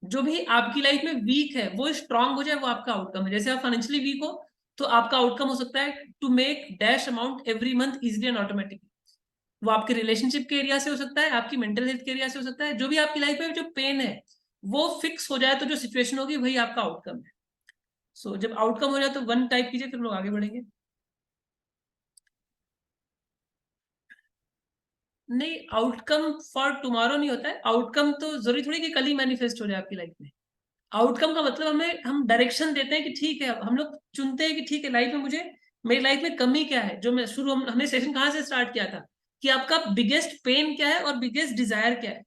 जो भी आपकी लाइफ में वीक है वो स्ट्रांग हो जाए, वो आपका आउटकम है। जैसे आप फाइनेंशियली वीक हो तो आपका आउटकम हो सकता है to make dash amount every month easily and automatically. वो आपके रिलेशनशिप के एरिया से हो सकता है, आपकी मेंटल हेल्थ के एरिया से हो सकता है, जो भी आपकी लाइफ में जो पेन है वो फिक्स हो जाए तो जो सिचुएशन होगी वही आपका आउटकम है। जब आउटकम हो जाए तो वन टाइप कीजिए, फिर हम लोग आगे बढ़ेंगे। नहीं, आउटकम फॉर टुमारो नहीं होता है। आउटकम तो जरूरी थोड़ी कि कल ही मैनिफेस्ट हो जाए आपकी लाइफ में। आउटकम का मतलब हम डायरेक्शन देते हैं कि ठीक है, हम लोग चुनते हैं कि ठीक है, लाइफ में मुझे मेरी लाइफ में कमी क्या है। जो मैं हमने सेशन कहाँ से स्टार्ट किया था कि आपका बिगेस्ट पेन क्या है और बिगेस्ट डिजायर क्या है,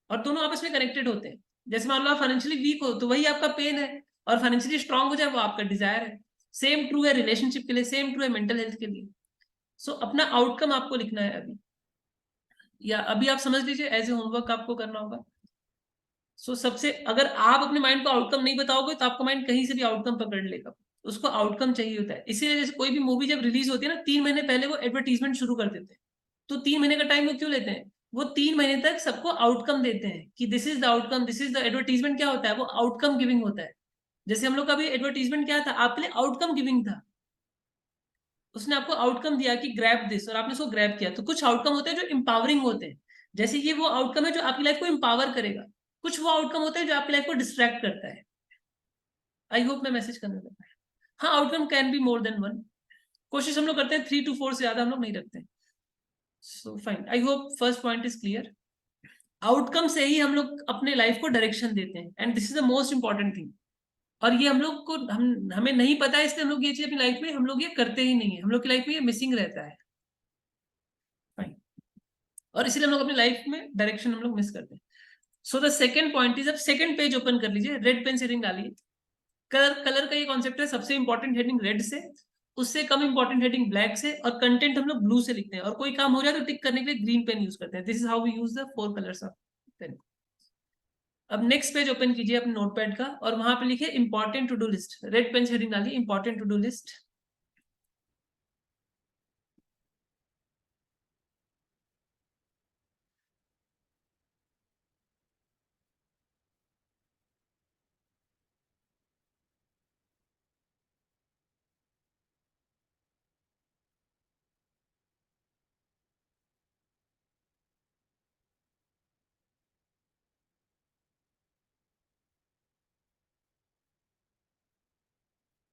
और दोनों आपस में कनेक्टेड होते हैं। जैसे मान लो आप फाइनेंशियली वीक हो तो वही आपका पेन है, और फाइनेंशियली स्ट्रांग हो जाए वो आपका डिजायर है। सेम ट्रू है रिलेशनशिप के लिए, सेम ट्रू है मेंटल हेल्थ के लिए। अपना आउटकम आपको लिखना है अभी, या अभी आप समझ लीजिए एज ए होमवर्क आपको करना होगा। सबसे अगर आप अपने माइंड को आउटकम नहीं बताओगे तो आपका माइंड कहीं से भी आउटकम पकड़ लेगा। उसको आउटकम चाहिए होता है, इसीलिए जैसे कोई भी मूवी जब रिलीज होती है ना, 3 महीने पहले वो एडवर्टीजमेंट शुरू कर देते हैं। तो 3 महीने का टाइम वो क्यों लेते हैं? वो 3 महीने तक सबको आउटकम देते हैं कि this is the outcome, this is the advertisement. क्या होता है? वो आउटकम गिविंग होता है। जैसे हम लोग का भी एडवर्टीजमेंट क्या था, आपके लिए आउटकम गिविंग था। उसने आपको आउटकम दिया कि ग्रैब दिस, और आपने उसको ग्रैब किया। तो कुछ आउटकम होते हैं जो इंपावरिंग होते हैं, जैसे ये वो आउटकम है जो आपकी लाइफ को इंपावर करेगा। कुछ वो आउटकम होते हैं जो आपकी लाइफ को डिस्ट्रैक्ट करता है। आई होप मैं मैसेज करने लगा। हाँ, outcome can be more than one. कोशिश हम लोग करते हैं 3 to 4 से ज्यादा हम लोग नहीं रखते। Fine, I hope first point is clear. Outcome से ही हम लोग अपने लाइफ को डायरेक्शन देते हैं, and this is the most important thing. और ये हम लोग को हमें नहीं पता है, इसलिए हम लोग ये चीज अपनी लाइफ में हम लोग ये करते ही नहीं है। हम लोग की लाइफ में ये मिसिंग रहता है। फाइन, और इसीलिए हम लोग अपनी लाइफ में डायरेक्शन हम लोग मिस करते हैं। द सेकंड पॉइंट इज, अब सेकंड पेज ओपन कर लीजिए, रेड पेन से हेडिंग डालिए। कलर का ये कॉन्सेप्ट है, सबसे इंपॉर्टेंट हेडिंग रेड से, उससे कम इंपॉर्टेंट हेडिंग ब्लैक से, और कंटेंट हम लोग ब्लू से लिखते हैं। और कोई काम हो जाए तो टिक करने के लिए ग्रीन पेन यूज करते हैं। This is how we use the 4 colours of pen. अब नेक्स्ट पेज ओपन कीजिए अपने नोटपैड का, और वहां पे लिखिए important to do list. Red pen से हेडिंग डालिए इंपॉर्टेंट टू डू लिस्ट।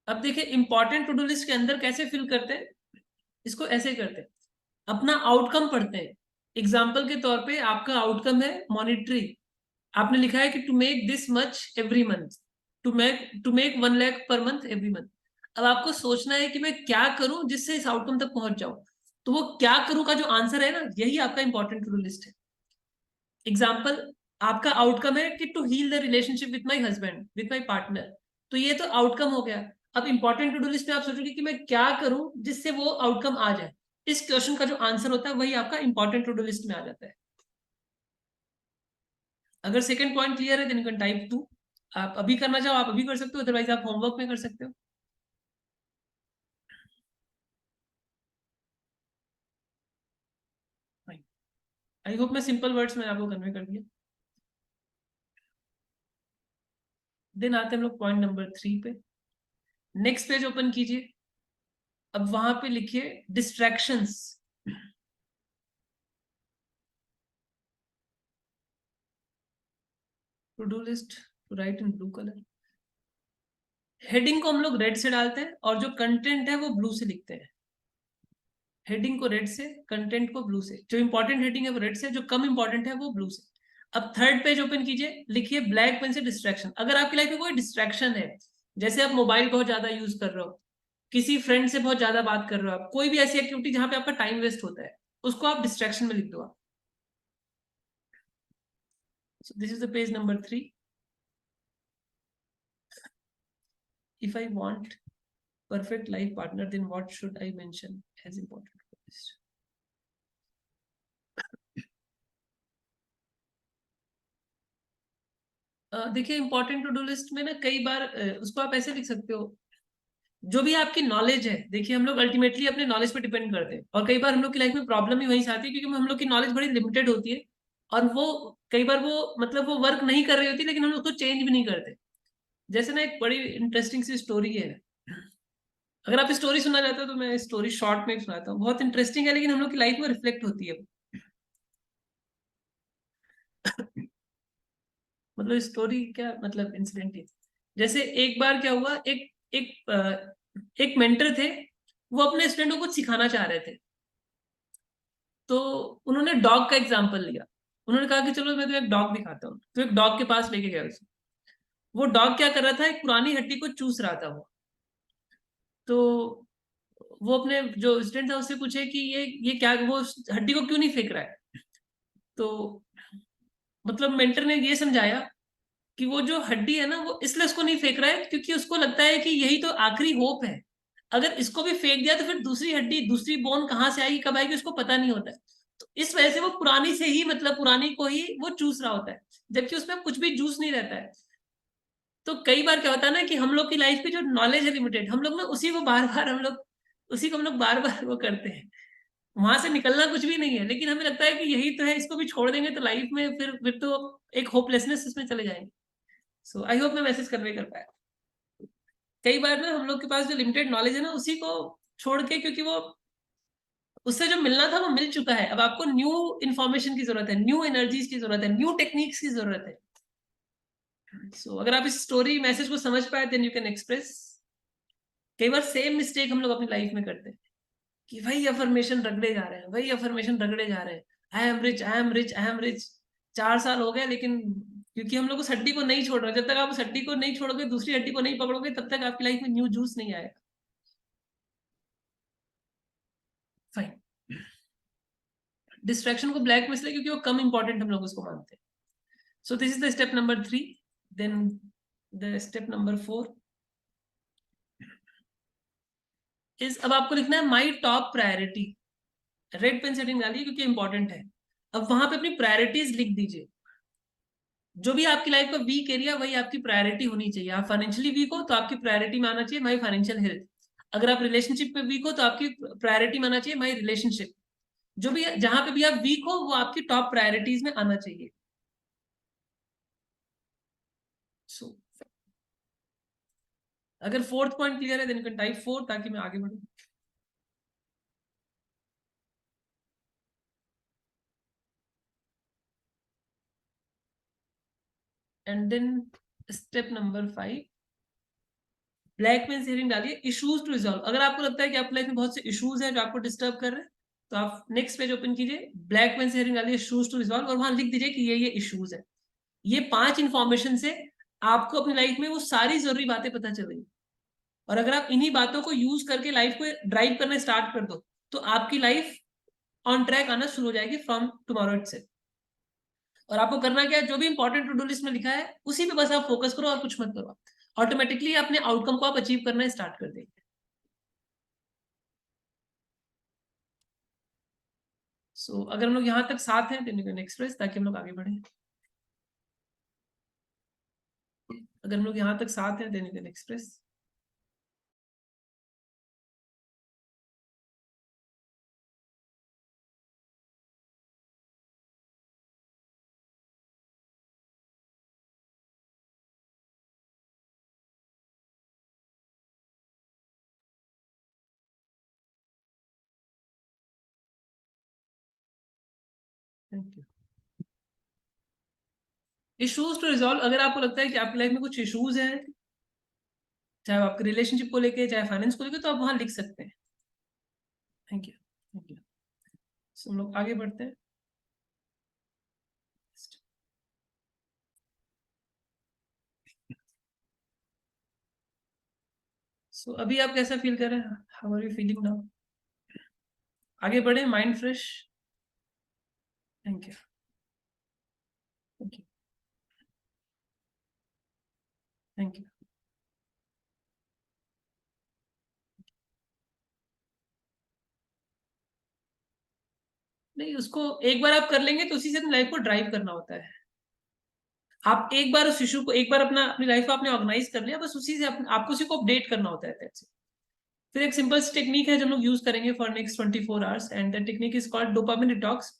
अब देखिए इंपॉर्टेंट टू डू लिस्ट के अंदर कैसे फिल करते हैं, इसको ऐसे करते हैं, अपना आउटकम पढ़ते हैं। एग्जाम्पल के तौर पे आपका आउटकम है मॉनिटरी। आपने लिखा है कि to make this much every month, to make 1 lakh per month every month. अब आपको सोचना है कि मैं क्या करूं जिससे इस आउटकम तक पहुंच जाऊं। तो वो क्या करूं का जो आंसर है ना, यही आपका इंपॉर्टेंट टू डू लिस्ट है। एग्जाम्पल, आपका आउटकम है कि to heal the relationship with my husband, with my partner. तो ये तो आउटकम हो गया। अब इंपॉर्टेंट टू डू लिस्ट में आप सोचोगे कि मैं क्या करूं जिससे वो आउटकम आ जाए। इस क्वेश्चन का जो आंसर होता है वही आपका इंपॉर्टेंट टू डू लिस्ट में आ जाता है। अगर सेकंड पॉइंट क्लियर है देन यू कैन टाइप 2। आप अभी करना चाहो आप अभी कर सकते हो, अदरवाइज आप होमवर्क में कर सकते हो। आई होप मैं सिंपल वर्ड्स में आपको कन्वे कर दिया। देन आते हैं हम लोग पॉइंट नंबर 3 पे। नेक्स्ट पेज ओपन कीजिए। अब वहां पे लिखिए distractions. To do list, write in blue colour. Heading को हम लोग रेड से डालते हैं, और जो कंटेंट है वो ब्लू से लिखते हैं। हेडिंग को रेड से, कंटेंट को ब्लू से। जो इंपॉर्टेंट हेडिंग है वो रेड से, जो कम इंपॉर्टेंट है वो ब्लू से। अब थर्ड पेज ओपन कीजिए, लिखिए ब्लैक पेन से डिस्ट्रैक्शन। अगर आपकी लाइफ में कोई डिस्ट्रैक्शन है, जैसे आप मोबाइल बहुत ज्यादा यूज कर रहे हो, किसी फ्रेंड से बहुत ज्यादा बात कर रहे हो, आप कोई भी ऐसी एक्टिविटी जहां पे आपका टाइम वेस्ट होता है, उसको आप डिस्ट्रैक्शन में लिख दो आप. So this is the page number 3. If I want perfect life partner, then what should I mention as important for this? देखिए इंपॉर्टेंट टू डू लिस्ट में ना कई बार उसको आप ऐसे लिख सकते हो, जो भी आपकी नॉलेज है. देखिए हम लोग अल्टीमेटली अपने नॉलेज पे डिपेंड करते हैं, और कई बार हम लोग की लाइफ में प्रॉब्लम ही वहीं से आती है, क्योंकि हम लोग की नॉलेज बड़ी लिमिटेड होती है, और वो कई बार वो मतलब वो वर्क नहीं कर रही होती, लेकिन हम उसको चेंज भी नहीं करते. जैसे ना एक बड़ी इंटरेस्टिंग सी स्टोरी है, अगर आप स्टोरी सुनना चाहते हो तो मैं स्टोरी शॉर्ट में सुनाता हूँ, बहुत इंटरेस्टिंग है, लेकिन हम लोग की लाइफ में रिफ्लेक्ट होती है. मतलब स्टोरी क्या मतलब इंसिडेंट है. जैसे एक बार क्या हुआ, एक मेंटर थे, वो अपने स्टूडेंट को कुछ सिखाना चाह रहे थे. तो उन्होंने डॉग का एग्जाम्पल लिया. उन्होंने कहा कि चलो मैं तुम्हें एक डॉग दिखाता हूँ. तो एक डॉग के पास लेके गया उसे. वो डॉग क्या कर रहा था, एक पुरानी हड्डी को चूस रहा था वो. तो वो अपने जो स्टूडेंट था उससे पूछे कि ये क्या, वो हड्डी को क्यों नहीं फेंक रहा है. तो मतलब मेंटर ने ये समझाया कि वो जो हड्डी है ना, वो इसलिए उसको नहीं फेंक रहा है क्योंकि उसको लगता है कि यही तो आखिरी होप है. अगर इसको भी फेंक दिया तो फिर दूसरी हड्डी, दूसरी बोन कहाँ से आएगी, कब आएगी, उसको पता नहीं होता है. तो इस वजह से वो पुरानी से ही, मतलब पुरानी को ही वो चूस रहा होता है, जबकि उसमें कुछ भी जूस नहीं रहता है. तो कई बार क्या होता है ना कि हम लोग की लाइफ की जो नॉलेज है लिमिटेड, हम लोग ना उसी को बार बार हम लोग उसी को हम लोग बार बार वो करते हैं. वहां से निकलना कुछ भी नहीं है, लेकिन हमें लगता है कि यही तो है, इसको भी छोड़ देंगे तो लाइफ में फिर तो एक होपलेसनेस इसमें चले जाएंगे. सो आई होप मैं मैसेज कन्वे कर पाया. कई बार ना हम लोग के पास जो लिमिटेड नॉलेज है ना, उसी को छोड़ के, क्योंकि वो उससे जो मिलना था वो मिल चुका है, अब आपको न्यू इंफॉर्मेशन की जरूरत है, न्यू एनर्जीज की जरूरत है, न्यू टेक्निक्स की जरूरत है. अगर आप इस स्टोरी मैसेज को समझ पाए, देन यू कैन एक्सप्रेस. कई बार सेम मिस्टेक हम लोग अपनी लाइफ में करते हैं कि वही अफर्मेशन रगड़े जा रहे हैं, वही अफर्मेशन रगड़े जा रहे हैं. I am rich, I am rich, I am rich. 4 साल हो गए, लेकिन क्योंकि हम लोग उस हड्डी को नहीं छोड़ रहे, जब तक आप उस हड्डी को नहीं छोड़ोगे, दूसरी हड्डी को नहीं पकड़ोगे, तब तक आपकी लाइफ में न्यू जूस नहीं आएगा. फाइन. डिस्ट्रैक्शन को ब्लैक में इसलिए क्योंकि वो कम इंपॉर्टेंट हम लोग उसको मानते हैं. So this is the step number 3. Then the step number 4 is, अब आपको लिखना है my top priority. Red pen setting डालिए क्योंकि इंपॉर्टेंट है. अब वहां पे अपनी प्रायोरिटीज लिख दीजिए. जो भी आपकी लाइफ का वीक एरिया, वही आपकी प्रायोरिटी होनी चाहिए. आप फाइनेंशियली वीक हो तो आपकी प्रायोरिटी में आना चाहिए माई फाइनेंशियल हेल्थ. अगर आप रिलेशनशिप में वीक हो तो आपकी प्रायोरिटी में आना चाहिए माई रिलेशनशिप. जो भी जहां पे भी आप वीक हो, वो आपकी टॉप प्रायोरिटीज में आना चाहिए. सो अगर फोर्थ पॉइंट क्लियर है, देन यू कैन टाइप 4 ताकि मैं आगे बढ़ूं. And then step number 5, black में हेडिंग डालिए इश्यूज टू रिजॉल्व. अगर आपको लगता है कि आपकी लाइफ में बहुत से इश्यूज हैं जो आपको डिस्टर्ब कर रहे हैं, तो आप नेक्स्ट पेज ओपन कीजिए, ब्लैक में हेडिंग डालिए इश्यूज टू रिजॉल्व, और वहां लिख दीजिए कि ये इश्यूज है. ये 5 इंफॉर्मेशन से आपको अपनी लाइफ में वो सारी जरूरी बातें पता चल गई. और अगर आप इन्हीं बातों को यूज करके लाइफ को ड्राइव करना स्टार्ट कर दो, तो आपकी लाइफ ऑन ट्रैक आना शुरू हो जाएगी फ्रॉम टुमारो इटसेल्फ. और आपको करना क्या है, जो भी इंपॉर्टेंट टू डू लिस्ट में लिखा है उसी पे बस आप फोकस करो और कुछ मत करो. ऑटोमेटिकली अपने आउटकम को आप अचीव करना स्टार्ट कर देंगे. अगर हम लोग यहाँ तक साथ हैं, देन एक्सप्रेस, ताकि हम लोग आगे बढ़े. अगर हम लोग यहाँ तक साथ हैं, then express. Thank you. Issues to resolve, अगर आपको लगता है कि आपकी लाइफ में कुछ इश्यूज हैं, चाहे आपके रिलेशनशिप को लेके, चाहे फाइनेंस को लेके, तो आप वहां लिख सकते हैं. Thank you. Thank you. हम लोग आगे बढ़ते हैं. सो अभी आप कैसा फील कर रहे हैं? How are you feeling now? आगे बढ़े, mind fresh. Thank you, thank you, thank you. नहीं, उसको एक बार आप कर लेंगे तो उसी से अपनी लाइफ को ड्राइव करना होता है। आप एक बार उस इशू को, एक बार अपनी लाइफ को आपने ऑर्गेनाइज कर लिया, बस उसी से आपको उसी को अपडेट करना होता है। that's it। फिर एक सिंपल सी टेक्निक है जो हम लोग यूज करेंगे for next 24 hours, and the technique is called dopamine detox.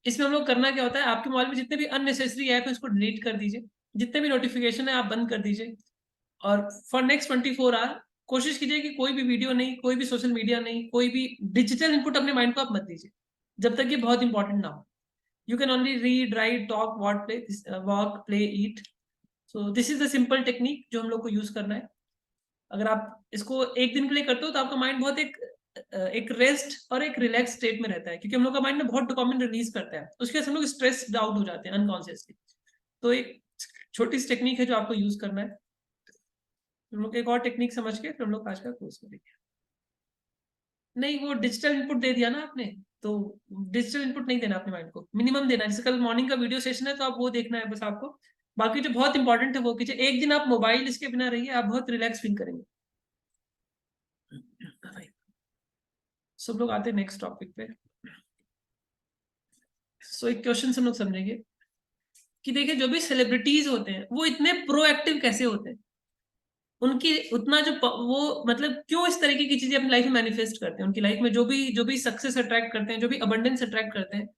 इसमें हम लोग करना क्या होता है, आपके मोबाइल में जितने भी अननेसेसरी ऐप है उसको डिलीट कर दीजिए, जितने भी नोटिफिकेशन है आप बंद कर दीजिए, और फॉर नेक्स्ट 24 आवर कोशिश कीजिए कि कोई भी वीडियो नहीं, कोई भी सोशल मीडिया नहीं, कोई भी डिजिटल इनपुट अपने माइंड को आप मत दीजिए जब तक ये बहुत इंपॉर्टेंट ना हो। You can only read, right, talk, walk, play, eat. So this is the simple technique जो हम लोग को यूज करना है। अगर आप इसको एक दिन के लिए करते हो तो आपका माइंड बहुत एक रेस्ट और एक रिलैक्स स्टेट में रहता है, क्योंकि हम लोग का माइंड में बहुत डोपामिन रिलीज करता है, उसके वजह हम लोग स्ट्रेस आउट हो जाते हैं अनकॉन्शियसली। तो एक छोटी सी टेक्निक है जो आपको यूज करना है। हम लोग एक और टेक्निक समझ के फिर हम लोग आज का कोर्स करेंगे। नहीं, वो डिजिटल इनपुट दे दिया ना आपने, तो डिजिटल इनपुट नहीं देना अपने माइंड को, मिनिमम देना है। जैसे कल मॉर्निंग का वीडियो सेशन है तो आप वो देखना है बस आपको। बाकी जो बहुत इंपॉर्टेंट है वो कीजिए। एक दिन आप मोबाइल इसके बिना रहिए, आप बहुत रिलैक्स फील करेंगे। सब लोग आते हैं नेक्स्ट टॉपिक पे। सो एक क्वेश्चन हम लोग समझेंगे कि देखिए, जो भी सेलिब्रिटीज होते हैं वो इतने प्रोएक्टिव कैसे होते हैं? उनकी उतना वो मतलब क्यों इस तरीके की चीजें अपनी लाइफ में मैनिफेस्ट करते हैं? उनकी लाइफ में जो भी सक्सेस अट्रैक्ट करते हैं, जो भी अबंडेंस अट्रैक्ट करते हैं,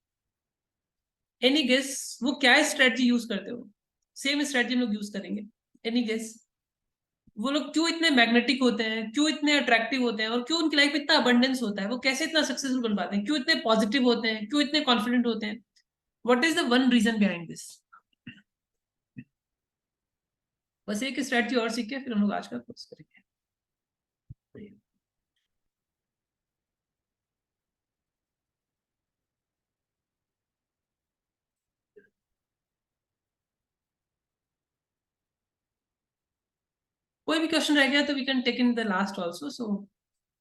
एनी गेस वो क्या स्ट्रेटजी यूज करते हो? सेम स्ट्रेटजी हम लोग यूज करेंगे। एनी गेस वो लोग क्यों इतने मैग्नेटिक होते हैं, क्यों इतने अट्रैक्टिव होते हैं, और क्यों उनकी लाइफ में इतना अबंडेंस होता है? वो कैसे इतना सक्सेसफुल बन पाते हैं? क्यों इतने पॉजिटिव होते हैं? क्यों इतने कॉन्फिडेंट होते हैं? What is the one reason behind this? बस एक स्ट्रेटजी और सीख के फिर हम लोग आज का कोर्स करेंगे। कोई भी क्वेश्चन रह गया तो we can take in the last also. So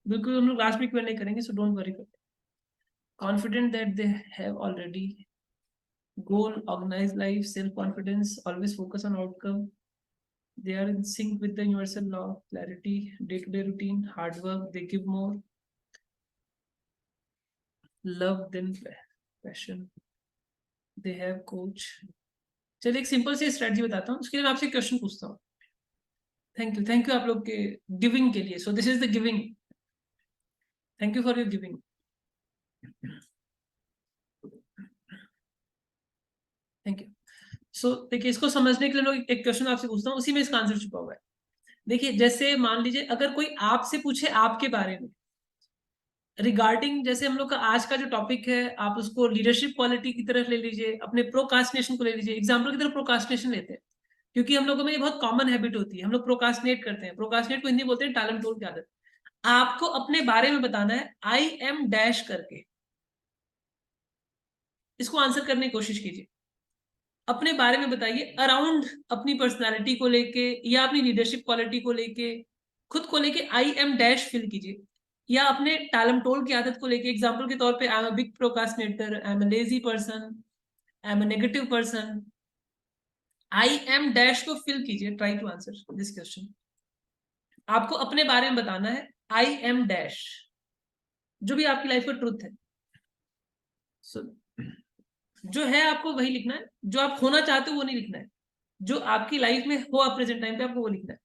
बिल्कुल हम लोग लास्ट में क्वेश्चन नहीं करेंगे, so don't worry. Confident that they have already goal, organized life, self confidence, always focus on outcome. They are in sync with the universal law of clarity, day to day routine, hard work, they give more love than passion, they have coach। चलिए एक simple सी strategy बताता हूँ, उसके लिए मैं आपसे question पूछता हूँ। थैंक यू आप लोग के गिविंग के लिए। So this is the giving. Thank you for your giving. Thank you. So देखिए, इसको समझने के लिए लोग एक क्वेश्चन आपसे पूछता हूँ, उसी में इसका आंसर छुपा हुआ है। देखिए, जैसे मान लीजिए अगर कोई आपसे पूछे आपके बारे में रिगार्डिंग, जैसे हम लोग का आज का जो टॉपिक है, आप उसको लीडरशिप क्वालिटी की तरफ ले लीजिए, अपने प्रोकास्टिनेशन को ले लीजिए। एग्जाम्पल की तरफ प्रोकास्टिनेशन लेते हैं, क्योंकि हम लोगों में ये बहुत कॉमन हैबिट होती है, हम लोग प्रोकास्टिनेट करते हैं। प्रोकास्टिनेट को हिंदी बोलते हैं टालम टोल की आदत। आपको अपने बारे में बताना है आई एम डैश करके। इसको आंसर करने की कोशिश कीजिए। अपने बारे में बताइए अराउंड अपनी पर्सनालिटी को लेके या अपनी लीडरशिप क्वालिटी को लेके, खुद को लेके आई एम डैश फिल कीजिए, या अपने टालम टोल की आदत को लेके। एग्जाम्पल के तौर पे I am a big procrastinator, I am a lazy person, I am a negative person. I am dash को फिल कीजिए। Try to answer this question. आपको अपने बारे में बताना है आई एम डैश, जो भी आपकी लाइफ का ट्रुथ है। so, जो है आपको वही लिखना है, जो आप होना चाहते हो वो नहीं लिखना है। जो आपकी लाइफ में हो आप प्रेजेंट टाइम पे, आपको वो लिखना है।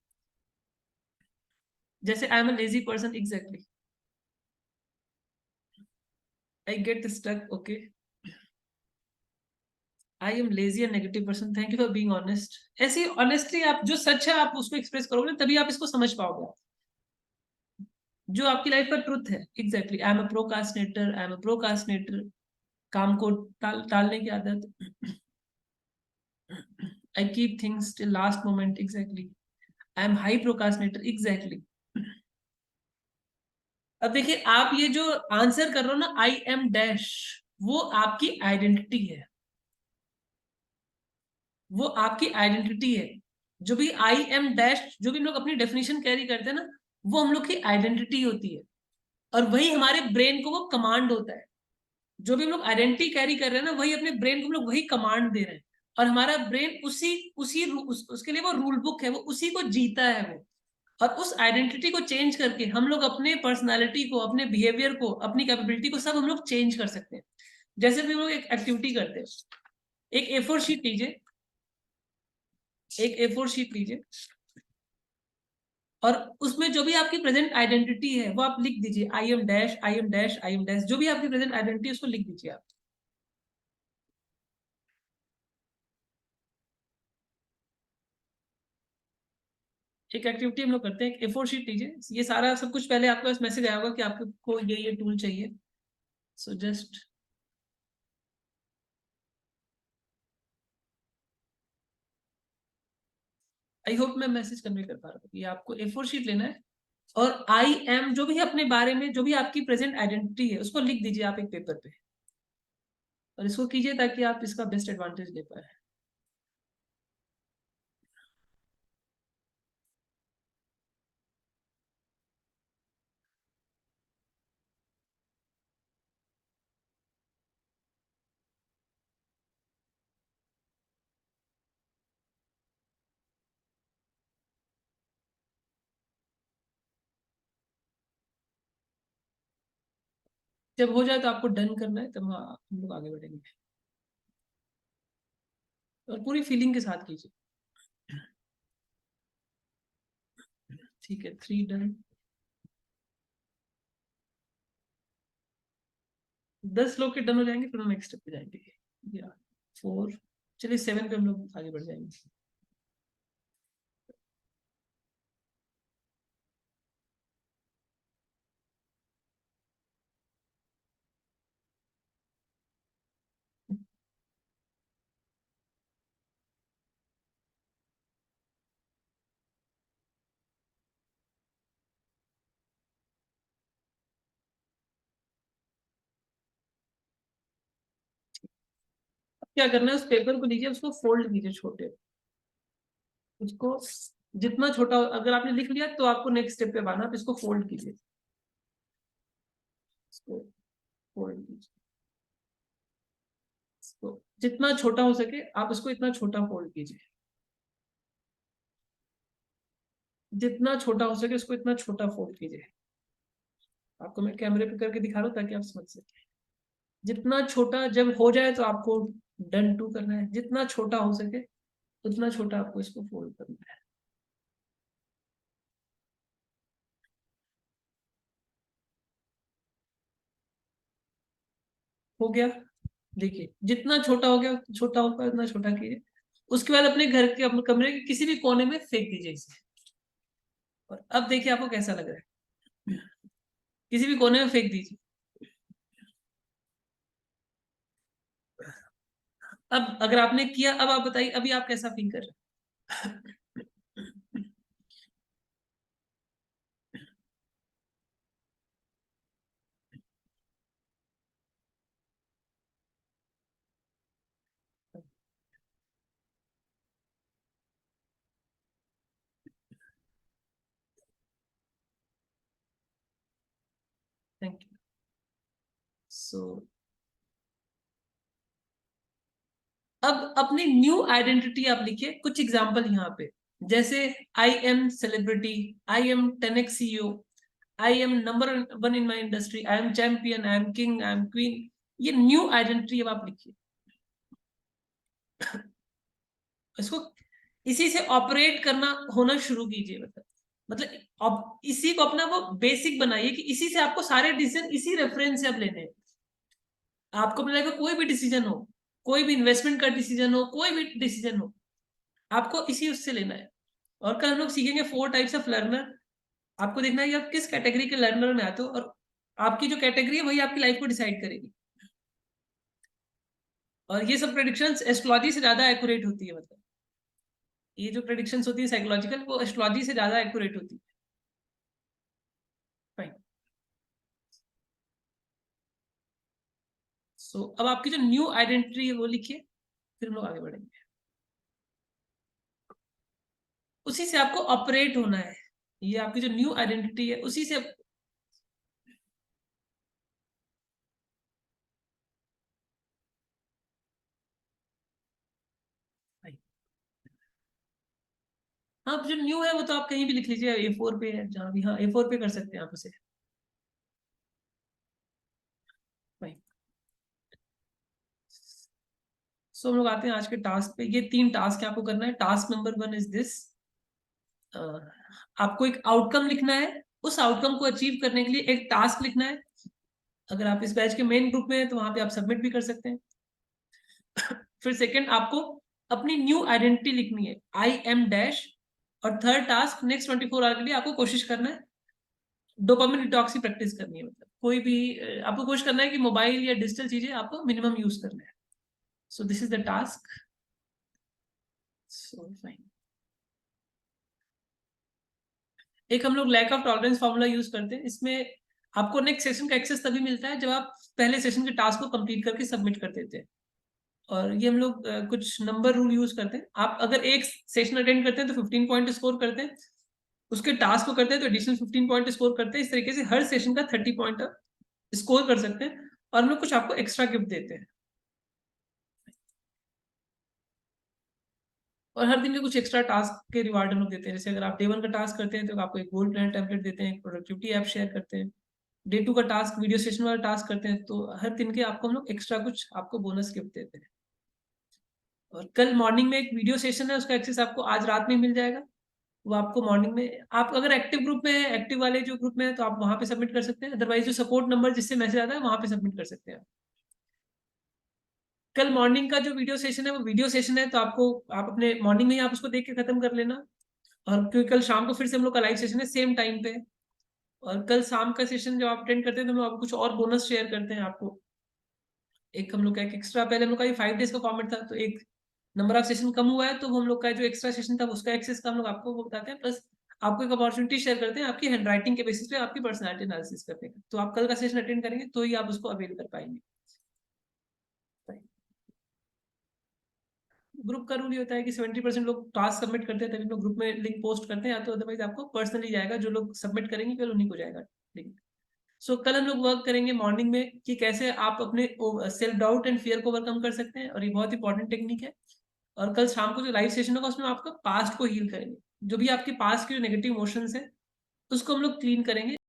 जैसे I am a lazy person, exactly I get stuck, okay. I am lazy and negative person, thank you for being honest. ऐसे ऑनेस्टली आप जो सच है आप उसको एक्सप्रेस करोगे, तभी आप इसको समझ पाओगे। जो आपकी लाइफ का ट्रुथ है, exactly I am a procrastinator, I am a procrastinator. काम को टालने की आदत। I keep things till last moment, exactly I am high procrastinator, exactly. अब देखिए, आप ये जो आंसर कर रहे हो ना आई एम डैश, वो आपकी आइडेंटिटी है। वो आपकी आइडेंटिटी है। जो भी आई एम डैश, जो भी लोग अपनी डेफिनेशन कैरी करते हैं ना, वो हम लोग की आइडेंटिटी होती है, और वही हमारे ब्रेन को वो कमांड होता है। जो भी हम लोग आइडेंटिटी कैरी कर रहे हैं ना, वही अपने ब्रेन को हम लोग वही कमांड दे रहे हैं, और हमारा ब्रेन उसके लिए वो रूल बुक है, वो उसी को जीता है वो। और उस आइडेंटिटी को चेंज करके हम लोग अपने पर्सनालिटी को, अपने बिहेवियर को, अपनी कैपेबिलिटी को सब हम लोग चेंज कर सकते हैं। जैसे भी हम लोग एक एक्टिविटी करते हैं, एक A4 शीट लीजिए, एक A4 शीट लीजिए, और उसमें जो भी आपकी प्रेजेंट आइडेंटिटी है वो आप लिख दीजिए, आई am dash, I am dash, I am dash, जो भी आपकी प्रेजेंट आइडेंटिटी उसको लिख दीजिए आप। एक एक्टिविटी हम लोग करते हैं, एक A4 शीट लीजिए, ये सारा सब कुछ, पहले आपके पास मैसेज आया होगा कि आपको ये टूल चाहिए, सो जस्ट आई होप मैं मैसेज कन्वे कर पा रहा हूँ। ये आपको A4 शीट लेना है, और आई एम जो भी अपने बारे में, जो भी आपकी प्रेजेंट आइडेंटिटी है, उसको लिख दीजिए आप एक पेपर पे, और इसको कीजिए ताकि आप इसका बेस्ट एडवांटेज ले पाए। जब हो जाए तो आपको डन करना है, तब हाँ हम लोग आगे बढ़ेंगे, और पूरी फीलिंग के साथ कीजिए। ठीक है, 3 डन। 10 लोग के डन हो जाएंगे, फिर हम नेक्स्ट स्टेप पे जाएंगे, या 4, चलिए 7 पे हम लोग आगे बढ़ जाएंगे। क्या करना है, उस पेपर को लीजिए, उसको फोल्ड कीजिए छोटे, उसको जितना छोटा, अगर आपने लिख लिया तो आपको नेक्स्ट स्टेप पे आना, आप इसको फोल्ड कीजिए, इसको फोल्ड कीजिए, इसको जितना छोटा हो सके आप इसको इतना छोटा फोल्ड कीजिए, जितना छोटा हो सके उसको इतना छोटा फोल्ड कीजिए। आपको मैं कैमरे पे करके दिखा रहा हूँ ताकि आप समझ सके। जितना छोटा जब हो जाए तो आपको डन टू करना है, जितना छोटा हो सके उतना छोटा आपको इसको फोल्ड करना है। हो गया, देखिए जितना छोटा हो गया, छोटा होगा उतना छोटा कीजिए। उसके बाद अपने घर के, अपने कमरे के किसी भी कोने में फेंक दीजिए इसे, और अब देखिए आपको कैसा लग रहा है, किसी भी कोने में फेंक दीजिए। अब अगर आपने किया, अब आप बताइए अभी आप कैसा फील कर रहे हैं। Thank you. सो अब अपनी न्यू आइडेंटिटी आप लिखिए, कुछ एग्जांपल यहाँ पे, जैसे I am celebrity, I am 10x CEO, I am number 1 in my industry, I am champion, I am king, I am queen. ये न्यू आइडेंटिटी अब आप लिखिए, इसको इसी से ऑपरेट करना होना शुरू कीजिए, मतलब अब इसी को अपना वो बेसिक बनाइए कि इसी से आपको सारे डिसीजन इसी रेफरेंस से अब लेने हैं। आपको अपने लाइफ में कोई भी डिसीजन हो, कोई भी इन्वेस्टमेंट का डिसीजन हो, कोई भी डिसीजन हो, आपको इसी उससे लेना है। और कल हम लोग सीखेंगे 4 टाइप्स ऑफ लर्नर। आपको देखना है कि आप किस कैटेगरी के लर्नर में आते हो, और आपकी जो कैटेगरी है वही आपकी लाइफ को डिसाइड करेगी। और ये सब प्रेडिक्शंस एस्ट्रोलॉजी से ज्यादा एक्यूरेट होती है, मतलब ये जो प्रेडिक्शंस होती है साइकोलॉजिकल, वो एस्ट्रोलॉजी से ज्यादा एक्यूरेट होती है। फाइन। सो अब आपकी जो न्यू आइडेंटिटी है वो लिखिए, फिर हम लोग आगे बढ़ेंगे। उसी से आपको ऑपरेट होना है, ये आपकी जो न्यू आइडेंटिटी है उसी से हाँ जो न्यू है वो तो आप कहीं भी लिख लीजिए, A4 पे है जहाँ भी, हाँ A4 पे कर सकते हैं आप उसे। सो हम लोग आते हैं आज के टास्क पे। ये 3 टास्क है आपको करना है। टास्क नंबर 1 इज दिस, आपको एक आउटकम लिखना है। उस आउटकम को अचीव करने के लिए एक टास्क लिखना है। अगर आप इस बैच के मेन ग्रुप में हैं तो वहां पे आप सबमिट भी कर सकते हैं। फिर सेकंड, आपको अपनी न्यू आइडेंटिटी लिखनी है, आई एम डैश। और थर्ड टास्क, नेक्स्ट 24 आवर के लिए आपको कोशिश करना है डोपामिन डिटॉक्स की प्रैक्टिस करनी है। मतलब कोई भी आपको कोशिश करना है कि मोबाइल या डिजिटल चीजें आपको मिनिमम यूज करना है। So this is the task. So fine. एक हम लोग lack of tolerance formula use करते हैं। इसमें आपको नेक्स्ट सेशन का एक्सेस तभी मिलता है जब आप पहले सेशन के टास्क को कंप्लीट करके सबमिट कर देते हैं। और ये हम लोग कुछ नंबर रूल यूज करते हैं। आप अगर एक सेशन अटेंड करते हैं तो 15 पॉइंट स्कोर करते हैं, उसके टास्क को करते हैं तो एडिशनल 15 पॉइंट स्कोर करते हैं। इस तरीके से हर सेशन का 30 पॉइंट स्कोर कर सकते हैं। और हम लोग कुछ आपको एक्स्ट्रा गिफ्ट देते हैं, और हर दिन के कुछ एक्स्ट्रा टास्क के रिवार्ड हम लोग देते हैं। जैसे अगर आप डे 1 का टास्क करते हैं तो आपको एक गोल्ड प्लान टेम्पलेट देते हैं, प्रोडक्टिविटी ऐप शेयर करते हैं। डे 2 का टास्क वीडियो सेशन वाला टास्क करते हैं तो हर दिन के आपको हम लोग एक्स्ट्रा कुछ आपको बोनस गिफ्ट देते हैं। और कल मॉर्निंग में एक वीडियो सेशन है, उसका एक्सेस आपको आज रात में मिल जाएगा। वो आपको मॉर्निंग में, आप अगर एक्टिव ग्रुप में है, एक्टिव वाले जो ग्रुप में है तो आप वहां पे सबमिट कर सकते हैं। अदरवाइज जो सपोर्ट नंबर जिससे मैसेज आता है वहां पे सबमिट कर सकते हैं। कल मॉर्निंग का जो वीडियो सेशन है वो वीडियो सेशन है, तो आपको आप अपने मॉर्निंग में ही आप उसको देख के खत्म कर लेना। और क्योंकि कल शाम को फिर से हम लोग का लाइव सेशन है सेम टाइम पे। और कल शाम का सेशन जब आप अटेंड करते हैं तो हम लोग आपको कुछ और बोनस शेयर करते हैं आपको। एक हम लोग का एक एक्स्ट्रा, पहले हम लोग का ये 5 डेज का फॉर्मेट था, तो एक नंबर ऑफ सेशन कम हुआ है तो हम लोग का जो एक्स्ट्रा सेशन था उसका एक्सेस का हम लोग आपको वो बताते हैं। प्लस आपको एक अपॉर्चुनिटी शेयर करते हैं आपकी हैंड राइटिंग के बेसिस पे आपकी पर्सनैलिटी एनालिसिस करने का। तो आप कल का सेशन अटेंड करेंगे तो ही आप उसको अवेल कर पाएंगे। ग्रुप का रूल ये होता है कि 70% लोग टास्क सबमिट करते हैं तभी लोग ग्रुप में लिंक पोस्ट करते हैं, या तो अदरवाइज आपको पर्सनली जाएगा। जो लोग सबमिट करेंगे कल उन्हीं को जाएगा लिंक। सो कल हम लोग वर्क करेंगे मॉर्निंग में कि कैसे आप अपने सेल्फ डाउट एंड फियर को ओवरकम कर सकते हैं, और ये बहुत इंपॉर्टेंट टेक्निक है। और कल शाम को जो लाइव सेशन होगा उसमें आपका पास्ट को हील करेंगे। जो भी आपके पास्ट के जो नेगेटिव इमोशंस है उसको हम लोग क्लीन करेंगे।